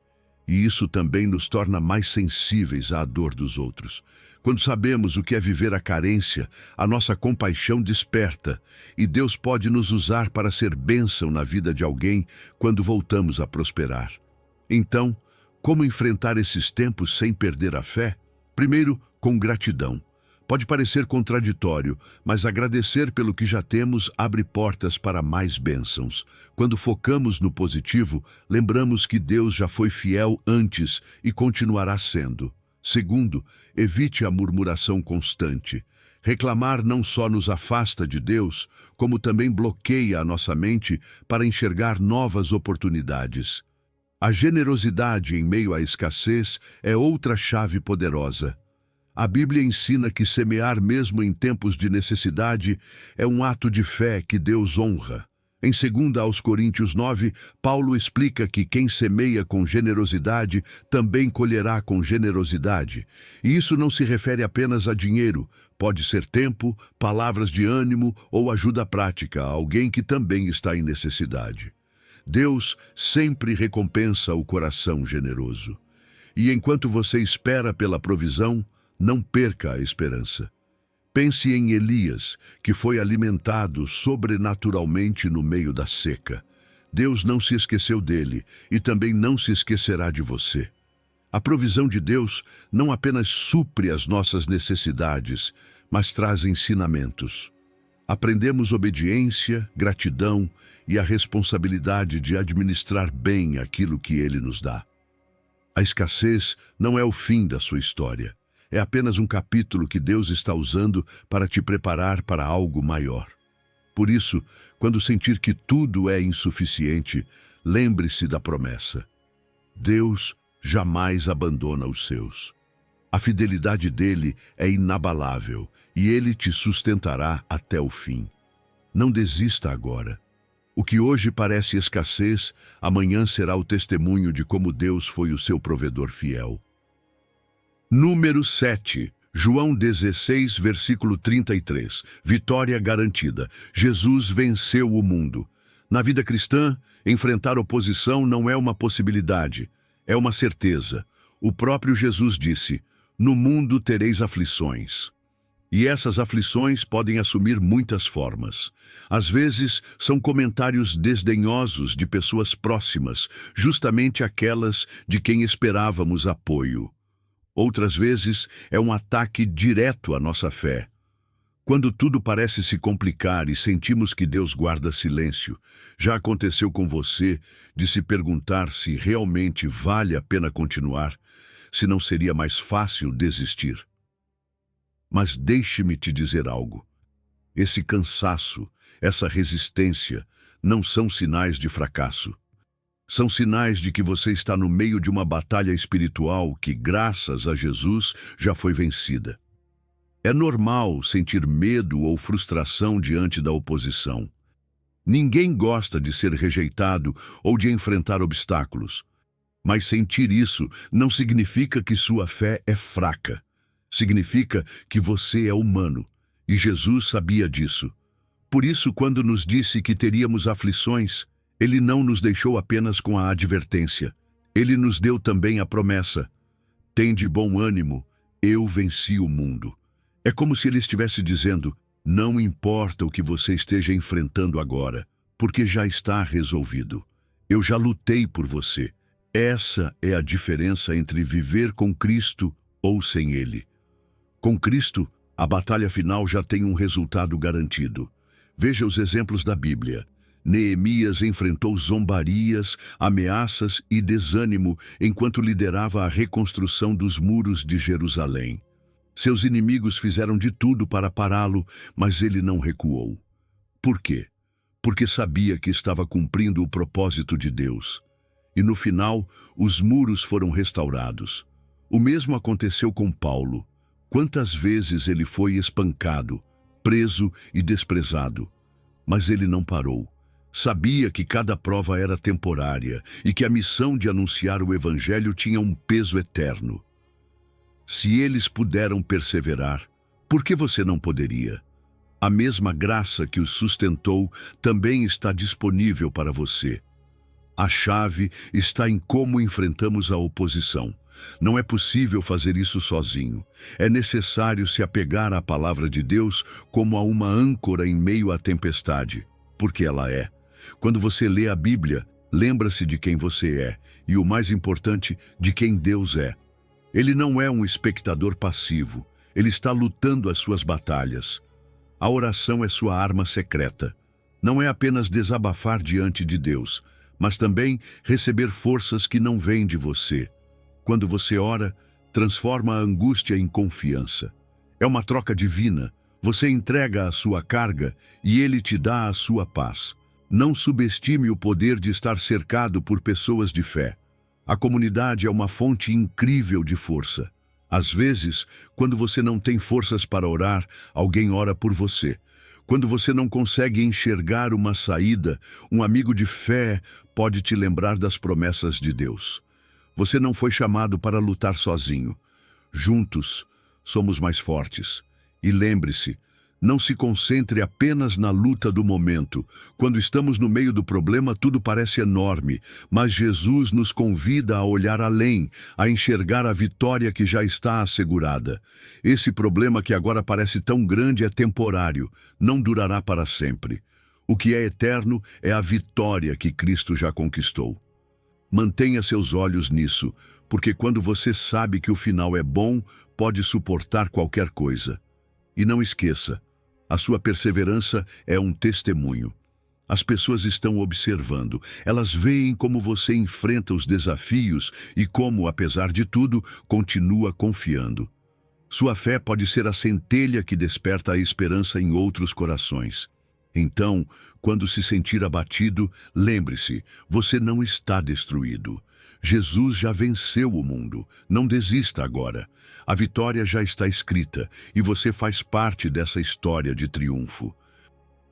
E isso também nos torna mais sensíveis à dor dos outros. Quando sabemos o que é viver a carência, a nossa compaixão desperta, e Deus pode nos usar para ser bênção na vida de alguém quando voltamos a prosperar. Então, como enfrentar esses tempos sem perder a fé? Primeiro, com gratidão. Pode parecer contraditório, mas agradecer pelo que já temos abre portas para mais bênçãos. Quando focamos no positivo, lembramos que Deus já foi fiel antes e continuará sendo. Segundo, evite a murmuração constante. Reclamar não só nos afasta de Deus, como também bloqueia a nossa mente para enxergar novas oportunidades. A generosidade em meio à escassez é outra chave poderosa. A Bíblia ensina que semear mesmo em tempos de necessidade é um ato de fé que Deus honra. Em 2 Coríntios 9, Paulo explica que quem semeia com generosidade também colherá com generosidade. E isso não se refere apenas a dinheiro, pode ser tempo, palavras de ânimo ou ajuda prática a alguém que também está em necessidade. Deus sempre recompensa o coração generoso. E enquanto você espera pela provisão, não perca a esperança. Pense em Elias, que foi alimentado sobrenaturalmente no meio da seca. Deus não se esqueceu dele e também não se esquecerá de você. A provisão de Deus não apenas supre as nossas necessidades, mas traz ensinamentos. Aprendemos obediência, gratidão e a responsabilidade de administrar bem aquilo que Ele nos dá. A escassez não é o fim da sua história. É apenas um capítulo que Deus está usando para te preparar para algo maior. Por isso, quando sentir que tudo é insuficiente, lembre-se da promessa. Deus jamais abandona os seus. A fidelidade dele é inabalável e ele te sustentará até o fim. Não desista agora. O que hoje parece escassez, amanhã será o testemunho de como Deus foi o seu provedor fiel. Número 7. João 16, versículo 33. Vitória garantida. Jesus venceu o mundo. Na vida cristã, enfrentar oposição não é uma possibilidade, é uma certeza. O próprio Jesus disse: "No mundo tereis aflições." E essas aflições podem assumir muitas formas. Às vezes, são comentários desdenhosos de pessoas próximas, justamente aquelas de quem esperávamos apoio. Outras vezes, é um ataque direto à nossa fé. Quando tudo parece se complicar e sentimos que Deus guarda silêncio, já aconteceu com você de se perguntar se realmente vale a pena continuar, se não seria mais fácil desistir? Mas deixe-me te dizer algo. Esse cansaço, essa resistência, não são sinais de fracasso. São sinais de que você está no meio de uma batalha espiritual que, graças a Jesus, já foi vencida. É normal sentir medo ou frustração diante da oposição. Ninguém gosta de ser rejeitado ou de enfrentar obstáculos. Mas sentir isso não significa que sua fé é fraca. Significa que você é humano, e Jesus sabia disso. Por isso, quando nos disse que teríamos aflições, Ele não nos deixou apenas com a advertência. Ele nos deu também a promessa: "Tende bom ânimo, eu venci o mundo." É como se Ele estivesse dizendo: não importa o que você esteja enfrentando agora, porque já está resolvido. Eu já lutei por você. Essa é a diferença entre viver com Cristo ou sem Ele. Com Cristo, a batalha final já tem um resultado garantido. Veja os exemplos da Bíblia. Neemias enfrentou zombarias, ameaças e desânimo enquanto liderava a reconstrução dos muros de Jerusalém. Seus inimigos fizeram de tudo para pará-lo, mas ele não recuou. Por quê? Porque sabia que estava cumprindo o propósito de Deus. E no final, os muros foram restaurados. O mesmo aconteceu com Paulo. Quantas vezes ele foi espancado, preso e desprezado. Mas ele não parou. Sabia que cada prova era temporária e que a missão de anunciar o Evangelho tinha um peso eterno. Se eles puderam perseverar, por que você não poderia? A mesma graça que os sustentou também está disponível para você. A chave está em como enfrentamos a oposição. Não é possível fazer isso sozinho. É necessário se apegar à palavra de Deus como a uma âncora em meio à tempestade, porque ela é. Quando você lê a Bíblia, lembra-se de quem você é e, o mais importante, de quem Deus é. Ele não é um espectador passivo. Ele está lutando as suas batalhas. A oração é sua arma secreta. Não é apenas desabafar diante de Deus, mas também receber forças que não vêm de você. Quando você ora, transforma a angústia em confiança. É uma troca divina. Você entrega a sua carga e Ele te dá a sua paz. Não subestime o poder de estar cercado por pessoas de fé. A comunidade é uma fonte incrível de força. Às vezes, quando você não tem forças para orar, alguém ora por você. Quando você não consegue enxergar uma saída, um amigo de fé pode te lembrar das promessas de Deus. Você não foi chamado para lutar sozinho. Juntos, somos mais fortes. E lembre-se, não se concentre apenas na luta do momento. Quando estamos no meio do problema, tudo parece enorme, mas Jesus nos convida a olhar além, a enxergar a vitória que já está assegurada. Esse problema que agora parece tão grande é temporário, não durará para sempre. O que é eterno é a vitória que Cristo já conquistou. Mantenha seus olhos nisso, porque quando você sabe que o final é bom, pode suportar qualquer coisa. E não esqueça, a sua perseverança é um testemunho. As pessoas estão observando. Elas veem como você enfrenta os desafios e como, apesar de tudo, continua confiando. Sua fé pode ser a centelha que desperta a esperança em outros corações. Então, quando se sentir abatido, lembre-se, você não está destruído. Jesus já venceu o mundo. Não desista agora. A vitória já está escrita e você faz parte dessa história de triunfo.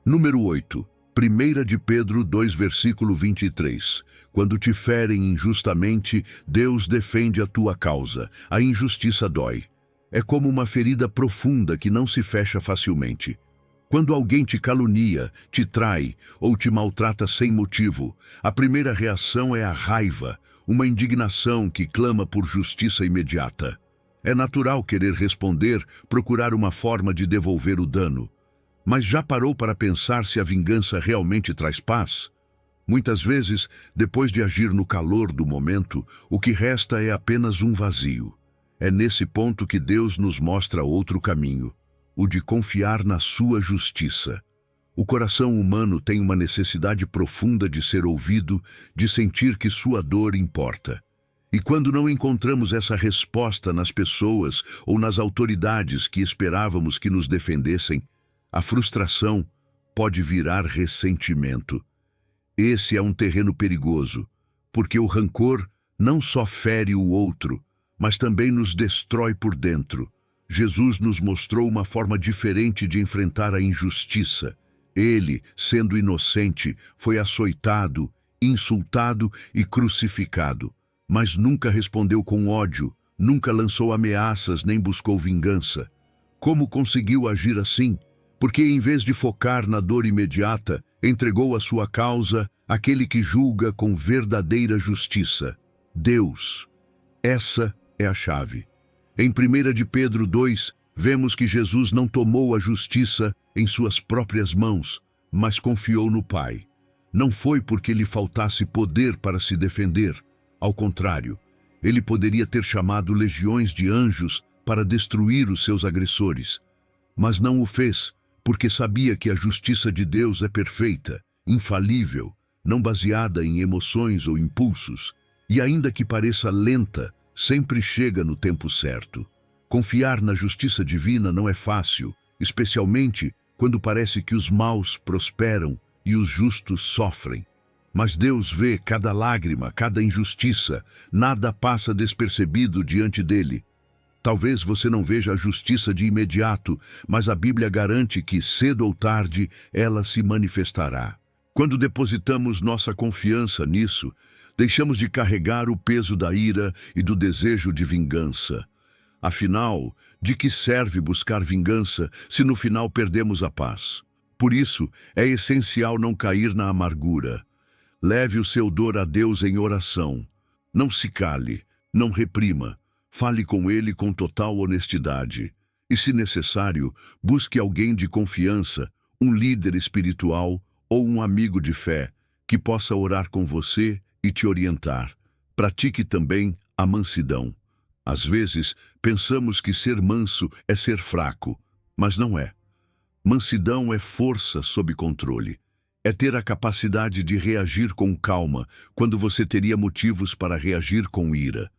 Número 8. 1 de Pedro 2, versículo 23. Quando te ferem injustamente, Deus defende a tua causa. A injustiça dói. É como uma ferida profunda que não se fecha facilmente. Quando alguém te calunia, te trai ou te maltrata sem motivo, a primeira reação é a raiva, uma indignação que clama por justiça imediata. É natural querer responder, procurar uma forma de devolver o dano. Mas já parou para pensar se a vingança realmente traz paz? Muitas vezes, depois de agir no calor do momento, o que resta é apenas um vazio. É nesse ponto que Deus nos mostra outro caminho, o de confiar na sua justiça. O coração humano tem uma necessidade profunda de ser ouvido, de sentir que sua dor importa. E quando não encontramos essa resposta nas pessoas ou nas autoridades que esperávamos que nos defendessem, a frustração pode virar ressentimento. Esse é um terreno perigoso, porque o rancor não só fere o outro, mas também nos destrói por dentro. Jesus nos mostrou uma forma diferente de enfrentar a injustiça. Ele, sendo inocente, foi açoitado, insultado e crucificado, mas nunca respondeu com ódio, nunca lançou ameaças nem buscou vingança. Como conseguiu agir assim? Porque em vez de focar na dor imediata, entregou a sua causa àquele que julga com verdadeira justiça, Deus. Essa é a chave. Em 1 de Pedro 2, vemos que Jesus não tomou a justiça em suas próprias mãos, mas confiou no Pai. Não foi porque lhe faltasse poder para se defender. Ao contrário, ele poderia ter chamado legiões de anjos para destruir os seus agressores. Mas não o fez, porque sabia que a justiça de Deus é perfeita, infalível, não baseada em emoções ou impulsos, e ainda que pareça lenta, sempre chega no tempo certo. Confiar na justiça divina não é fácil, especialmente quando parece que os maus prosperam e os justos sofrem. Mas Deus vê cada lágrima, cada injustiça, nada passa despercebido diante dele. Talvez você não veja a justiça de imediato, mas a Bíblia garante que, cedo ou tarde, ela se manifestará. Quando depositamos nossa confiança nisso, deixamos de carregar o peso da ira e do desejo de vingança. Afinal, de que serve buscar vingança se no final perdemos a paz? Por isso, é essencial não cair na amargura. Leve o seu dor a Deus em oração. Não se cale, não reprima. Fale com ele com total honestidade. E, se necessário, busque alguém de confiança, um líder espiritual ou um amigo de fé, que possa orar com você e te orientar. Pratique também a mansidão. Às vezes, pensamos que ser manso é ser fraco, mas não é. Mansidão é força sob controle. É ter a capacidade de reagir com calma quando você teria motivos para reagir com ira.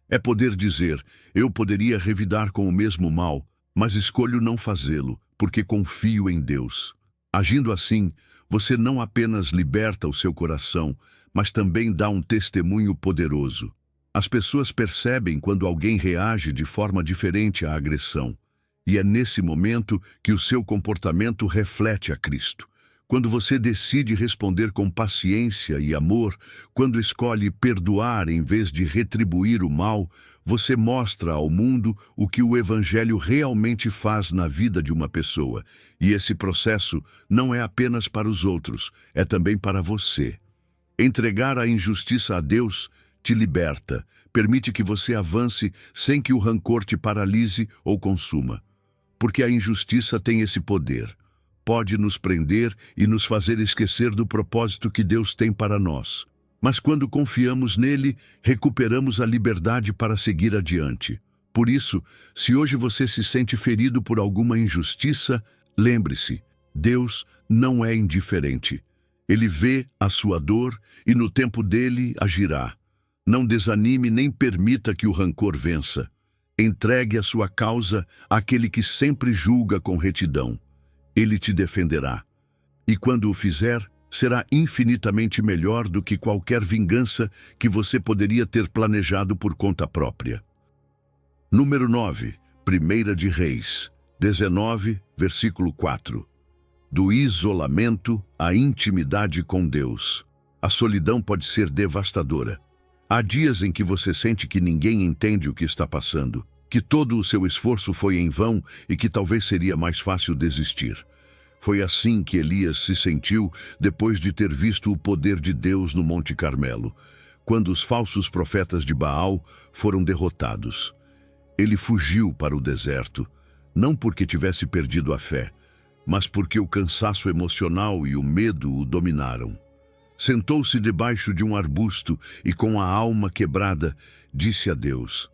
É poder dizer, eu poderia revidar com o mesmo mal, mas escolho não fazê-lo, porque confio em Deus. Agindo assim, você não apenas liberta o seu coração, mas também dá um testemunho poderoso. As pessoas percebem quando alguém reage de forma diferente à agressão, e é nesse momento que o seu comportamento reflete a Cristo. Quando você decide responder com paciência e amor, quando escolhe perdoar em vez de retribuir o mal, você mostra ao mundo o que o Evangelho realmente faz na vida de uma pessoa. E esse processo não é apenas para os outros, é também para você. Entregar a injustiça a Deus te liberta, permite que você avance sem que o rancor te paralise ou consuma. Porque a injustiça tem esse poder. Pode nos prender e nos fazer esquecer do propósito que Deus tem para nós. Mas quando confiamos nele, recuperamos a liberdade para seguir adiante. Por isso, se hoje você se sente ferido por alguma injustiça, lembre-se, Deus não é indiferente. Ele vê a sua dor e no tempo dele agirá. Não desanime nem permita que o rancor vença. Entregue a sua causa àquele que sempre julga com retidão. Ele te defenderá. E quando o fizer, será infinitamente melhor do que qualquer vingança que você poderia ter planejado por conta própria. Número 9, 1 de Reis, 19, versículo 4. Do isolamento à intimidade com Deus. A solidão pode ser devastadora. Há dias em que você sente que ninguém entende o que está passando, que todo o seu esforço foi em vão e que talvez seria mais fácil desistir. Foi assim que Elias se sentiu depois de ter visto o poder de Deus no Monte Carmelo, quando os falsos profetas de Baal foram derrotados. Ele fugiu para o deserto, não porque tivesse perdido a fé, mas porque o cansaço emocional e o medo o dominaram. Sentou-se debaixo de um arbusto e, com a alma quebrada, disse a Deus: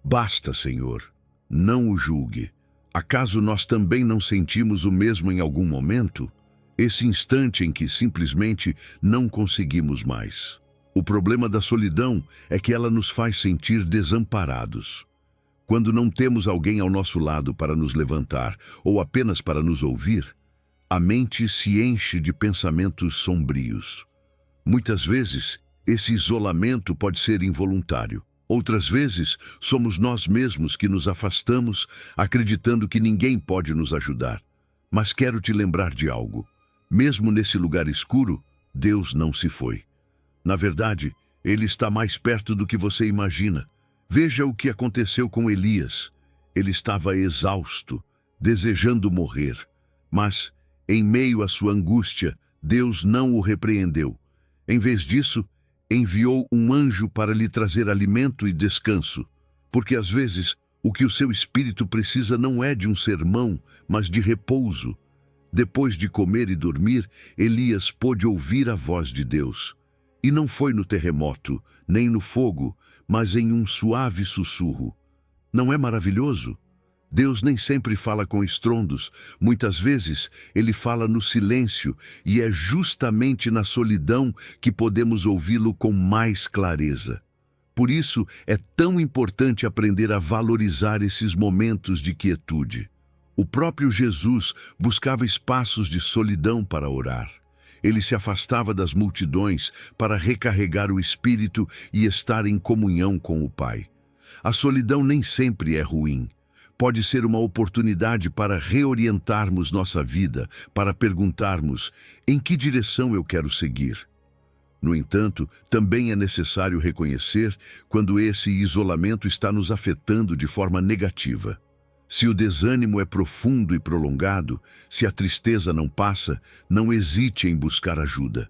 Basta, Senhor, não o julgue. Acaso nós também não sentimos o mesmo em algum momento? Esse instante em que simplesmente não conseguimos mais. O problema da solidão é que ela nos faz sentir desamparados. Quando não temos alguém ao nosso lado para nos levantar ou apenas para nos ouvir, a mente se enche de pensamentos sombrios. Muitas vezes, esse isolamento pode ser involuntário. Outras vezes, somos nós mesmos que nos afastamos, acreditando que ninguém pode nos ajudar. Mas quero te lembrar de algo. Mesmo nesse lugar escuro, Deus não se foi. Na verdade, Ele está mais perto do que você imagina. Veja o que aconteceu com Elias. Ele estava exausto, desejando morrer. Mas, em meio à sua angústia, Deus não o repreendeu. Em vez disso, enviou um anjo para lhe trazer alimento e descanso, porque às vezes o que o seu espírito precisa não é de um sermão, mas de repouso. Depois de comer e dormir, Elias pôde ouvir a voz de Deus. E não foi no terremoto, nem no fogo, mas em um suave sussurro. Não é maravilhoso? Deus nem sempre fala com estrondos. Muitas vezes, Ele fala no silêncio, e é justamente na solidão que podemos ouvi-lo com mais clareza. Por isso, é tão importante aprender a valorizar esses momentos de quietude. O próprio Jesus buscava espaços de solidão para orar. Ele se afastava das multidões para recarregar o espírito e estar em comunhão com o Pai. A solidão nem sempre é ruim. Pode ser uma oportunidade para reorientarmos nossa vida, para perguntarmos: em que direção eu quero seguir? No entanto, também é necessário reconhecer quando esse isolamento está nos afetando de forma negativa. Se o desânimo é profundo e prolongado, se a tristeza não passa, não hesite em buscar ajuda.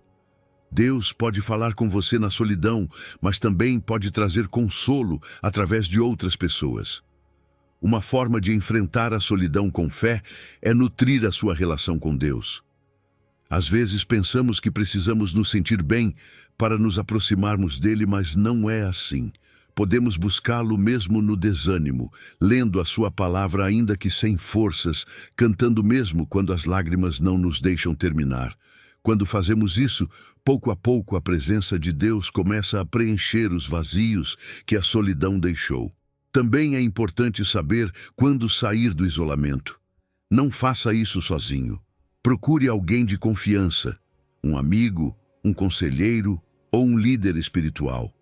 Deus pode falar com você na solidão, mas também pode trazer consolo através de outras pessoas. Uma forma de enfrentar a solidão com fé é nutrir a sua relação com Deus. Às vezes pensamos que precisamos nos sentir bem para nos aproximarmos dele, mas não é assim. Podemos buscá-lo mesmo no desânimo, lendo a sua palavra ainda que sem forças, cantando mesmo quando as lágrimas não nos deixam terminar. Quando fazemos isso, pouco a pouco a presença de Deus começa a preencher os vazios que a solidão deixou. Também é importante saber quando sair do isolamento. Não faça isso sozinho. Procure alguém de confiança, um amigo, um conselheiro ou um líder espiritual.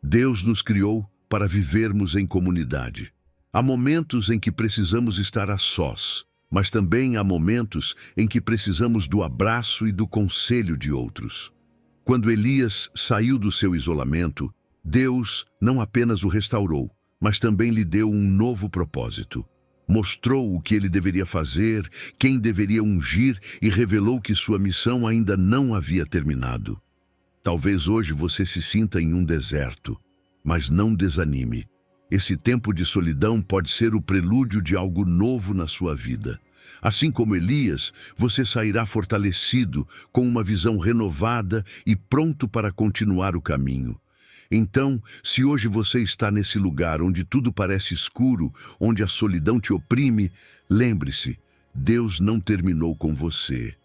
Deus nos criou para vivermos em comunidade. Há momentos em que precisamos estar a sós, mas também há momentos em que precisamos do abraço e do conselho de outros. Quando Elias saiu do seu isolamento, Deus não apenas o restaurou, mas também lhe deu um novo propósito. Mostrou o que ele deveria fazer, quem deveria ungir e revelou que sua missão ainda não havia terminado. Talvez hoje você se sinta em um deserto, mas não desanime. Esse tempo de solidão pode ser o prelúdio de algo novo na sua vida. Assim como Elias, você sairá fortalecido, com uma visão renovada e pronto para continuar o caminho. Então, se hoje você está nesse lugar onde tudo parece escuro, onde a solidão te oprime, lembre-se, Deus não terminou com você.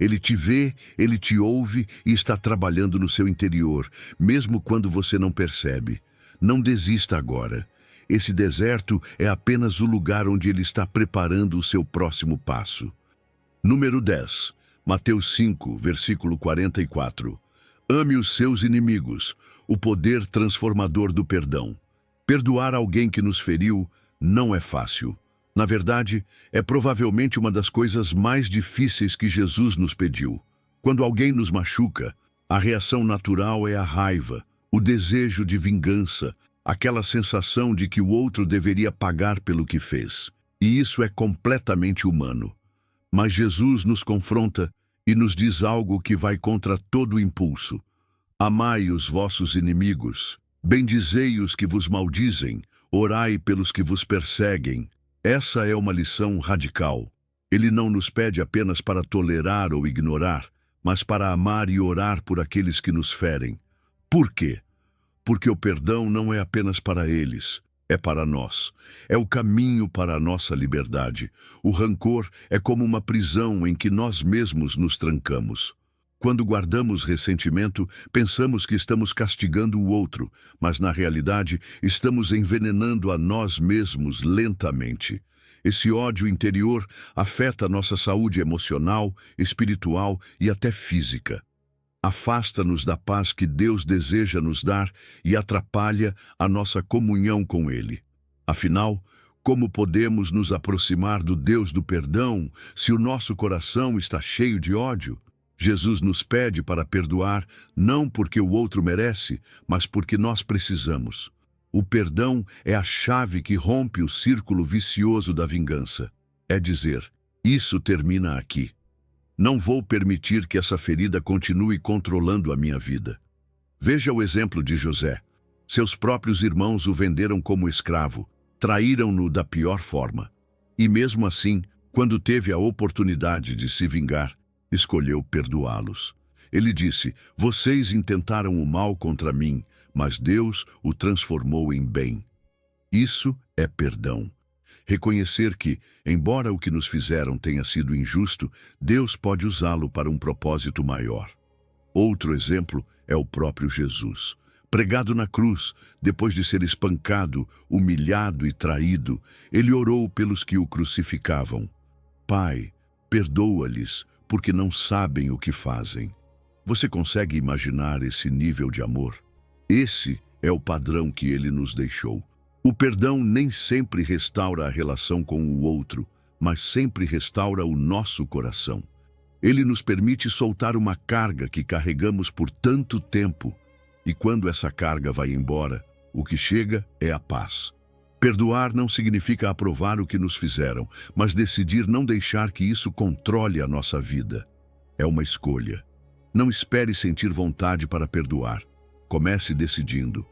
Ele te vê, Ele te ouve e está trabalhando no seu interior, mesmo quando você não percebe. Não desista agora. Esse deserto é apenas o lugar onde Ele está preparando o seu próximo passo. Número 10. Mateus 5, versículo 44. Ame os seus inimigos, o poder transformador do perdão. Perdoar alguém que nos feriu não é fácil, Na verdade, é provavelmente uma das coisas mais difíceis que Jesus nos pediu. Quando alguém nos machuca, a reação natural é a raiva, o desejo de vingança, aquela sensação de que o outro deveria pagar pelo que fez. E isso é completamente humano. Mas Jesus nos confronta e nos diz algo que vai contra todo o impulso. Amai os vossos inimigos, bendizei os que vos maldizem, orai pelos que vos perseguem. Essa é uma lição radical. Ele não nos pede apenas para tolerar ou ignorar, mas para amar e orar por aqueles que nos ferem. Por quê? Porque o perdão não é apenas para eles, é para nós. É o caminho para a nossa liberdade. O rancor é como uma prisão em que nós mesmos nos trancamos. Quando guardamos ressentimento, pensamos que estamos castigando o outro, mas na realidade estamos envenenando a nós mesmos lentamente. Esse ódio interior afeta nossa saúde emocional, espiritual e até física. Afasta-nos da paz que Deus deseja nos dar e atrapalha a nossa comunhão com Ele. Afinal, como podemos nos aproximar do Deus do perdão se o nosso coração está cheio de ódio? Jesus nos pede para perdoar não porque o outro merece, mas porque nós precisamos. O perdão é a chave que rompe o círculo vicioso da vingança. É dizer, isso termina aqui. Não vou permitir que essa ferida continue controlando a minha vida. Veja o exemplo de José. Seus próprios irmãos o venderam como escravo, traíram-no da pior forma. E mesmo assim, quando teve a oportunidade de se vingar, escolheu perdoá-los. Ele disse, vocês intentaram o mal contra mim, mas Deus o transformou em bem. Isso é perdão. Reconhecer que, embora o que nos fizeram tenha sido injusto, Deus pode usá-lo para um propósito maior. Outro exemplo é o próprio Jesus. Pregado na cruz, depois de ser espancado, humilhado e traído, ele orou pelos que o crucificavam. Pai, perdoa-lhes, porque não sabem o que fazem. Você consegue imaginar esse nível de amor? Esse é o padrão que ele nos deixou. O perdão nem sempre restaura a relação com o outro, mas sempre restaura o nosso coração. Ele nos permite soltar uma carga que carregamos por tanto tempo, e quando essa carga vai embora, o que chega é a paz. Perdoar não significa aprovar o que nos fizeram, mas decidir não deixar que isso controle a nossa vida. É uma escolha. Não espere sentir vontade para perdoar. Comece decidindo.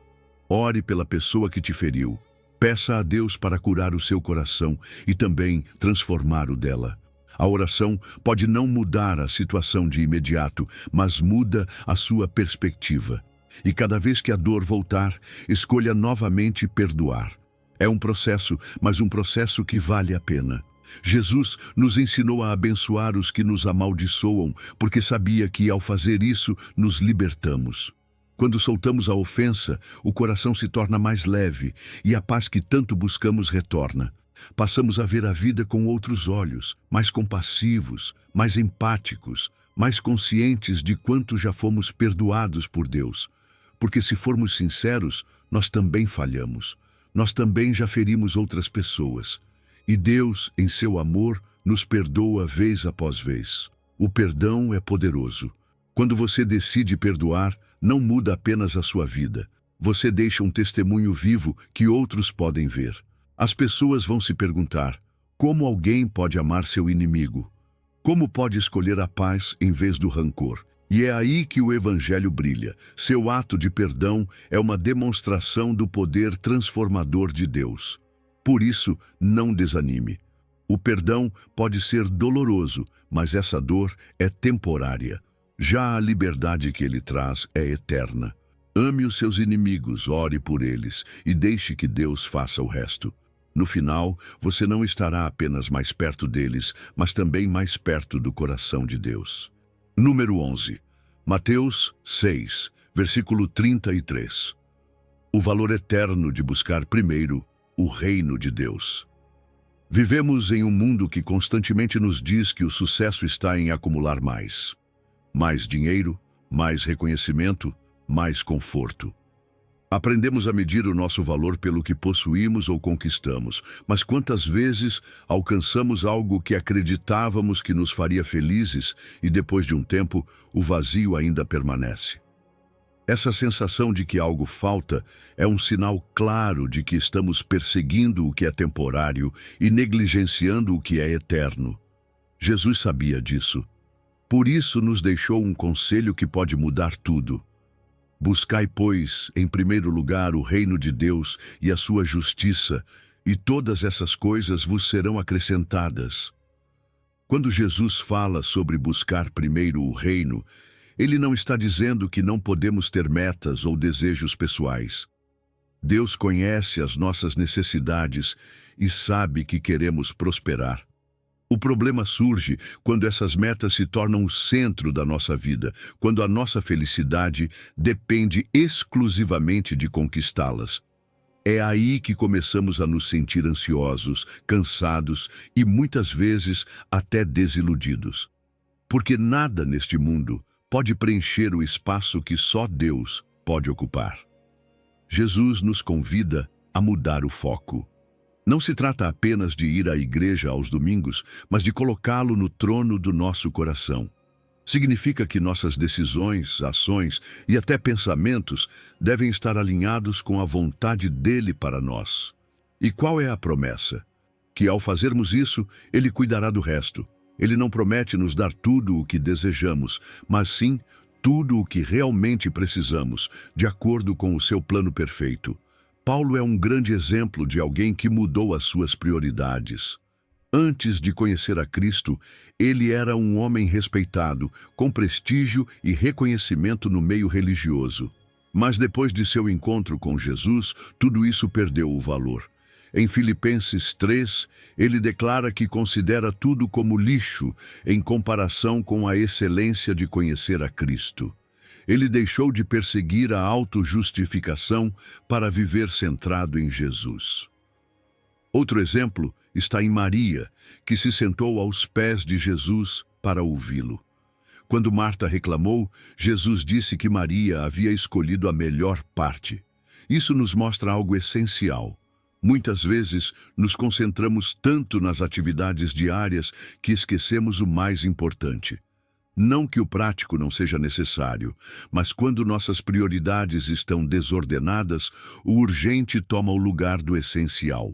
Ore pela pessoa que te feriu. Peça a Deus para curar o seu coração e também transformar o dela. A oração pode não mudar a situação de imediato, mas muda a sua perspectiva. E cada vez que a dor voltar, escolha novamente perdoar. É um processo, mas um processo que vale a pena. Jesus nos ensinou a abençoar os que nos amaldiçoam, porque sabia que, ao fazer isso, nos libertamos. Quando soltamos a ofensa, o coração se torna mais leve e a paz que tanto buscamos retorna. Passamos a ver a vida com outros olhos, mais compassivos, mais empáticos, mais conscientes de quanto já fomos perdoados por Deus. Porque se formos sinceros, nós também falhamos. Nós também já ferimos outras pessoas. E Deus, em seu amor, nos perdoa vez após vez. O perdão é poderoso. Quando você decide perdoar, não muda apenas a sua vida. Você deixa um testemunho vivo que outros podem ver. As pessoas vão se perguntar, como alguém pode amar seu inimigo? Como pode escolher a paz em vez do rancor? E é aí que o Evangelho brilha. Seu ato de perdão é uma demonstração do poder transformador de Deus. Por isso, não desanime. O perdão pode ser doloroso, mas essa dor é temporária. Já a liberdade que ele traz é eterna. Ame os seus inimigos, ore por eles e deixe que Deus faça o resto. No final, você não estará apenas mais perto deles, mas também mais perto do coração de Deus. Número 11. Mateus 6, versículo 33. O valor eterno de buscar primeiro o reino de Deus. Vivemos em um mundo que constantemente nos diz que o sucesso está em acumular mais. Mais dinheiro, mais reconhecimento, mais conforto. Aprendemos a medir o nosso valor pelo que possuímos ou conquistamos, mas quantas vezes alcançamos algo que acreditávamos que nos faria felizes e depois de um tempo o vazio ainda permanece? Essa sensação de que algo falta é um sinal claro de que estamos perseguindo o que é temporário e negligenciando o que é eterno. Jesus sabia disso. Por isso nos deixou um conselho que pode mudar tudo. Buscai, pois, em primeiro lugar o reino de Deus e a sua justiça, e todas essas coisas vos serão acrescentadas. Quando Jesus fala sobre buscar primeiro o reino, ele não está dizendo que não podemos ter metas ou desejos pessoais. Deus conhece as nossas necessidades e sabe que queremos prosperar. O problema surge quando essas metas se tornam o centro da nossa vida, quando a nossa felicidade depende exclusivamente de conquistá-las. É aí que começamos a nos sentir ansiosos, cansados e muitas vezes até desiludidos. Porque nada neste mundo pode preencher o espaço que só Deus pode ocupar. Jesus nos convida a mudar o foco. Não se trata apenas de ir à igreja aos domingos, mas de colocá-lo no trono do nosso coração. Significa que nossas decisões, ações e até pensamentos devem estar alinhados com a vontade dele para nós. E qual é a promessa? Que ao fazermos isso, ele cuidará do resto. Ele não promete nos dar tudo o que desejamos, mas sim tudo o que realmente precisamos, de acordo com o seu plano perfeito. Paulo é um grande exemplo de alguém que mudou as suas prioridades. Antes de conhecer a Cristo, ele era um homem respeitado, com prestígio e reconhecimento no meio religioso. Mas depois de seu encontro com Jesus, tudo isso perdeu o valor. Em Filipenses 3, ele declara que considera tudo como lixo em comparação com a excelência de conhecer a Cristo. Ele deixou de perseguir a autojustificação para viver centrado em Jesus. Outro exemplo está em Maria, que se sentou aos pés de Jesus para ouvi-lo. Quando Marta reclamou, Jesus disse que Maria havia escolhido a melhor parte. Isso nos mostra algo essencial. Muitas vezes nos concentramos tanto nas atividades diárias que esquecemos o mais importante. Não que o prático não seja necessário, mas quando nossas prioridades estão desordenadas, o urgente toma o lugar do essencial.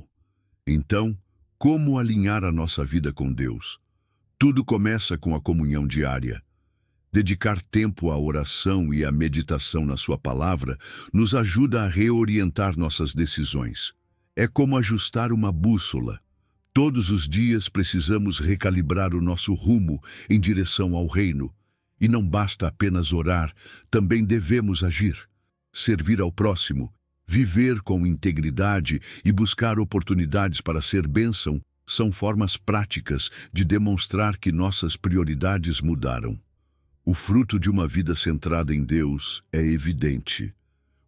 Então, como alinhar a nossa vida com Deus? Tudo começa com a comunhão diária. Dedicar tempo à oração e à meditação na sua palavra nos ajuda a reorientar nossas decisões. É como ajustar uma bússola. Todos os dias precisamos recalibrar o nosso rumo em direção ao reino. E não basta apenas orar, também devemos agir. Servir ao próximo, viver com integridade e buscar oportunidades para ser bênção são formas práticas de demonstrar que nossas prioridades mudaram. O fruto de uma vida centrada em Deus é evidente.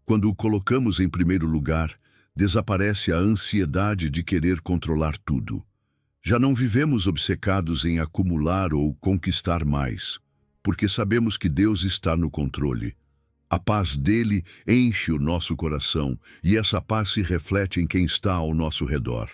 Quando o colocamos em primeiro lugar, desaparece a ansiedade de querer controlar tudo. Já não vivemos obcecados em acumular ou conquistar mais, porque sabemos que Deus está no controle. A paz dele enche o nosso coração e essa paz se reflete em quem está ao nosso redor.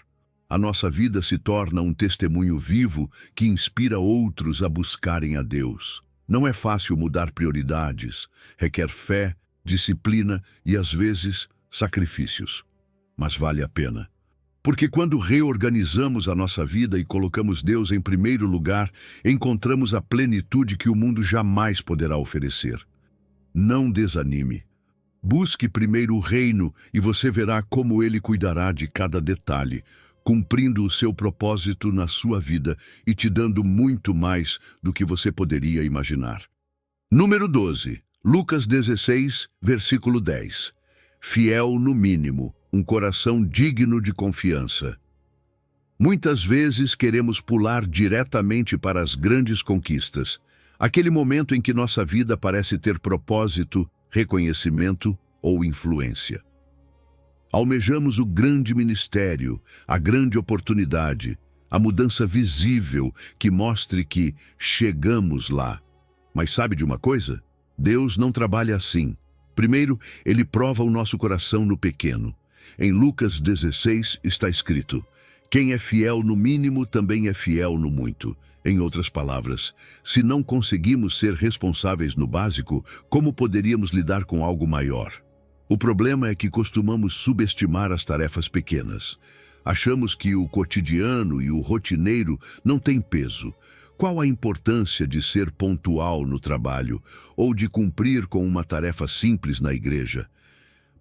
A nossa vida se torna um testemunho vivo que inspira outros a buscarem a Deus. Não é fácil mudar prioridades, requer fé, disciplina e, às vezes, sacrifícios. Mas vale a pena. Porque quando reorganizamos a nossa vida e colocamos Deus em primeiro lugar, encontramos a plenitude que o mundo jamais poderá oferecer. Não desanime. Busque primeiro o reino e você verá como ele cuidará de cada detalhe, cumprindo o seu propósito na sua vida e te dando muito mais do que você poderia imaginar. Número 12. Lucas 16, versículo 10. Fiel no mínimo, um coração digno de confiança. Muitas vezes queremos pular diretamente para as grandes conquistas, aquele momento em que nossa vida parece ter propósito, reconhecimento ou influência. Almejamos o grande ministério, a grande oportunidade, a mudança visível que mostre que chegamos lá. Mas sabe de uma coisa? Deus não trabalha assim. Primeiro, ele prova o nosso coração no pequeno. Em Lucas 16 está escrito: quem é fiel no mínimo também é fiel no muito. Em outras palavras, se não conseguimos ser responsáveis no básico, como poderíamos lidar com algo maior? O problema é que costumamos subestimar as tarefas pequenas. Achamos que o cotidiano e o rotineiro não têm peso. Qual a importância de ser pontual no trabalho ou de cumprir com uma tarefa simples na igreja?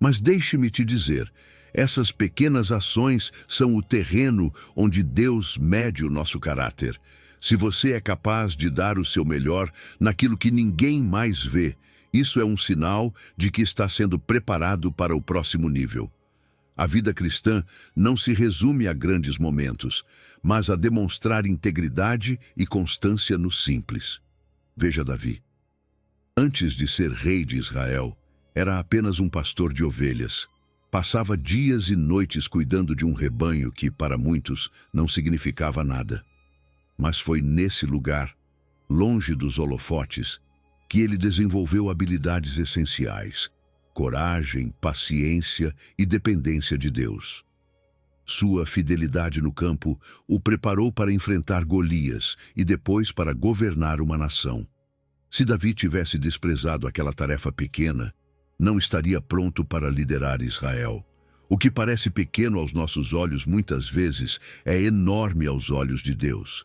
Mas deixe-me te dizer, essas pequenas ações são o terreno onde Deus mede o nosso caráter. Se você é capaz de dar o seu melhor naquilo que ninguém mais vê, isso é um sinal de que está sendo preparado para o próximo nível. A vida cristã não se resume a grandes momentos, mas a demonstrar integridade e constância no simples. Veja Davi. Antes de ser rei de Israel, era apenas um pastor de ovelhas. Passava dias e noites cuidando de um rebanho que, para muitos, não significava nada. Mas foi nesse lugar, longe dos holofotes, que ele desenvolveu habilidades essenciais: coragem, paciência e dependência de Deus. Sua fidelidade no campo o preparou para enfrentar Golias e depois para governar uma nação. Se Davi tivesse desprezado aquela tarefa pequena, não estaria pronto para liderar Israel. O que parece pequeno aos nossos olhos muitas vezes é enorme aos olhos de Deus.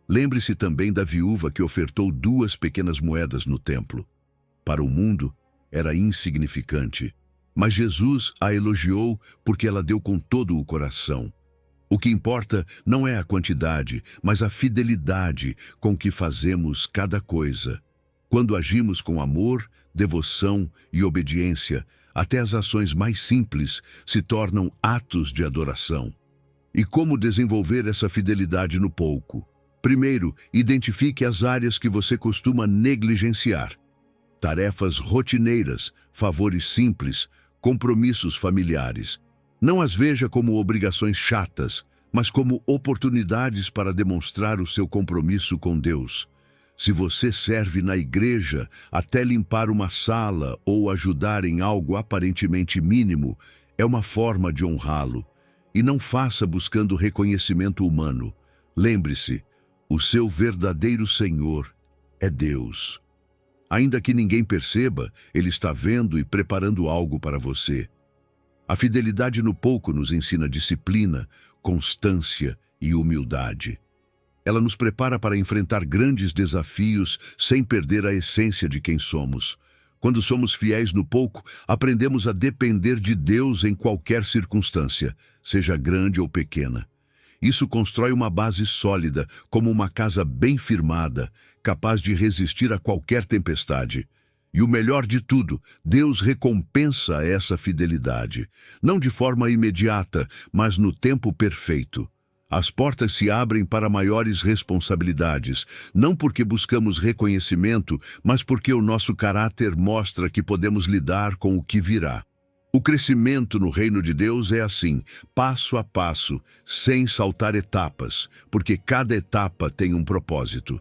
Lembre-se também da viúva que ofertou 2 pequenas moedas no templo. Para o mundo, era insignificante, mas Jesus a elogiou porque ela deu com todo o coração. O que importa não é a quantidade, mas a fidelidade com que fazemos cada coisa. Quando agimos com amor, devoção e obediência, até as ações mais simples se tornam atos de adoração. E como desenvolver essa fidelidade no pouco? Primeiro, identifique as áreas que você costuma negligenciar. Tarefas rotineiras, favores simples, compromissos familiares. Não as veja como obrigações chatas, mas como oportunidades para demonstrar o seu compromisso com Deus. Se você serve na igreja até limpar uma sala ou ajudar em algo aparentemente mínimo, é uma forma de honrá-lo. E não faça buscando reconhecimento humano. Lembre-se, o seu verdadeiro Senhor é Deus. Ainda que ninguém perceba, Ele está vendo e preparando algo para você. A fidelidade no pouco nos ensina disciplina, constância e humildade. Ela nos prepara para enfrentar grandes desafios sem perder a essência de quem somos. Quando somos fiéis no pouco, aprendemos a depender de Deus em qualquer circunstância, seja grande ou pequena. Isso constrói uma base sólida, como uma casa bem firmada, capaz de resistir a qualquer tempestade. E o melhor de tudo, Deus recompensa essa fidelidade, não de forma imediata, mas no tempo perfeito. As portas se abrem para maiores responsabilidades, não porque buscamos reconhecimento, mas porque o nosso caráter mostra que podemos lidar com o que virá. O crescimento no reino de Deus é assim, passo a passo, sem saltar etapas, porque cada etapa tem um propósito.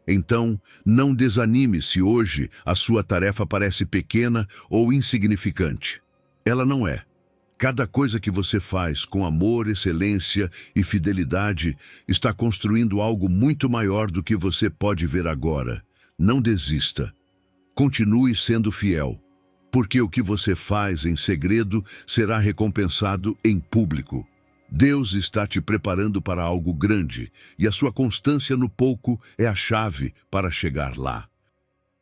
Então, não desanime se hoje a sua tarefa parece pequena ou insignificante. Ela não é. Cada coisa que você faz com amor, excelência e fidelidade está construindo algo muito maior do que você pode ver agora. Não desista. Continue sendo fiel, porque o que você faz em segredo será recompensado em público. Deus está te preparando para algo grande, e a sua constância no pouco é a chave para chegar lá.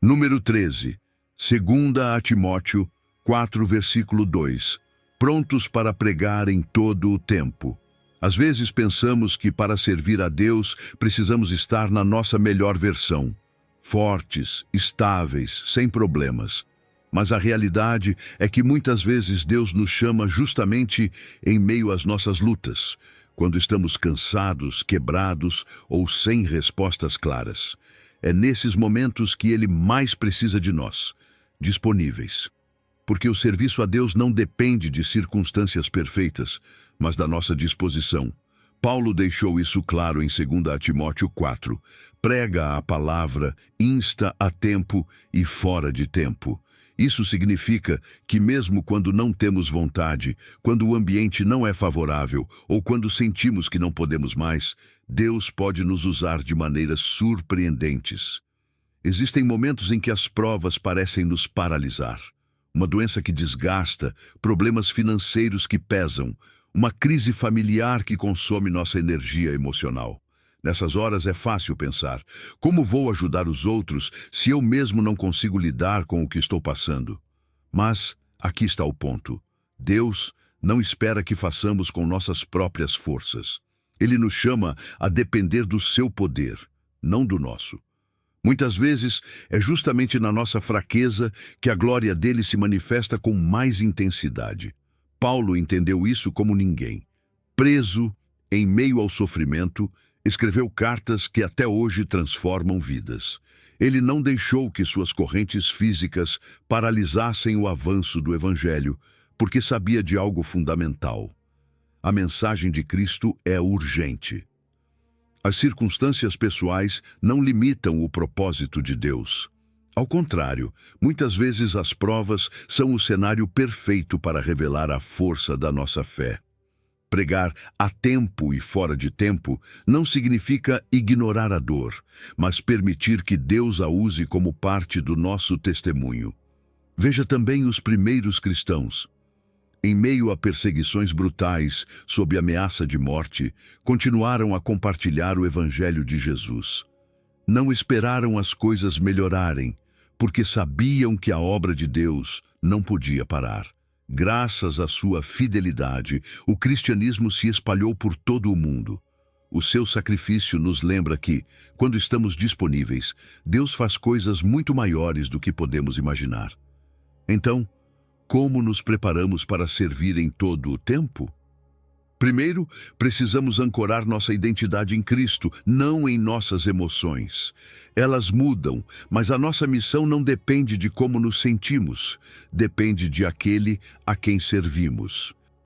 Número 13. 2 Timóteo 4, versículo 2. Prontos para pregar em todo o tempo. Às vezes pensamos que para servir a Deus precisamos estar na nossa melhor versão. Fortes, estáveis, sem problemas. Mas a realidade é que muitas vezes Deus nos chama justamente em meio às nossas lutas, quando estamos cansados, quebrados ou sem respostas claras. É nesses momentos que Ele mais precisa de nós, disponíveis. Porque o serviço a Deus não depende de circunstâncias perfeitas, mas da nossa disposição. Paulo deixou isso claro em 2 Timóteo 4. Prega a palavra, insta a tempo e fora de tempo. Isso significa que mesmo quando não temos vontade, quando o ambiente não é favorável ou quando sentimos que não podemos mais, Deus pode nos usar de maneiras surpreendentes. Existem momentos em que as provas parecem nos paralisar. Uma doença que desgasta, problemas financeiros que pesam, uma crise familiar que consome nossa energia emocional. Nessas horas é fácil pensar: como vou ajudar os outros se eu mesmo não consigo lidar com o que estou passando? Mas aqui está o ponto. Deus não espera que façamos com nossas próprias forças. Ele nos chama a depender do seu poder, não do nosso. Muitas vezes é justamente na nossa fraqueza que a glória dele se manifesta com mais intensidade. Paulo entendeu isso como ninguém. Preso, em meio ao sofrimento, escreveu cartas que até hoje transformam vidas. Ele não deixou que suas correntes físicas paralisassem o avanço do Evangelho, porque sabia de algo fundamental. A mensagem de Cristo é urgente. As circunstâncias pessoais não limitam o propósito de Deus. Ao contrário, muitas vezes as provas são o cenário perfeito para revelar a força da nossa fé. Pregar a tempo e fora de tempo não significa ignorar a dor, mas permitir que Deus a use como parte do nosso testemunho. Veja também os primeiros cristãos. Em meio a perseguições brutais, sob ameaça de morte, continuaram a compartilhar o Evangelho de Jesus. Não esperaram as coisas melhorarem, porque sabiam que a obra de Deus não podia parar. Graças à sua fidelidade, o cristianismo se espalhou por todo o mundo. O seu sacrifício nos lembra que, quando estamos disponíveis, Deus faz coisas muito maiores do que podemos imaginar. Então, como nos preparamos para servir em todo o tempo? Primeiro, precisamos ancorar nossa identidade em Cristo, não em nossas emoções. Elas mudam, mas a nossa missão não depende de como nos sentimos, depende de aquele a quem servimos.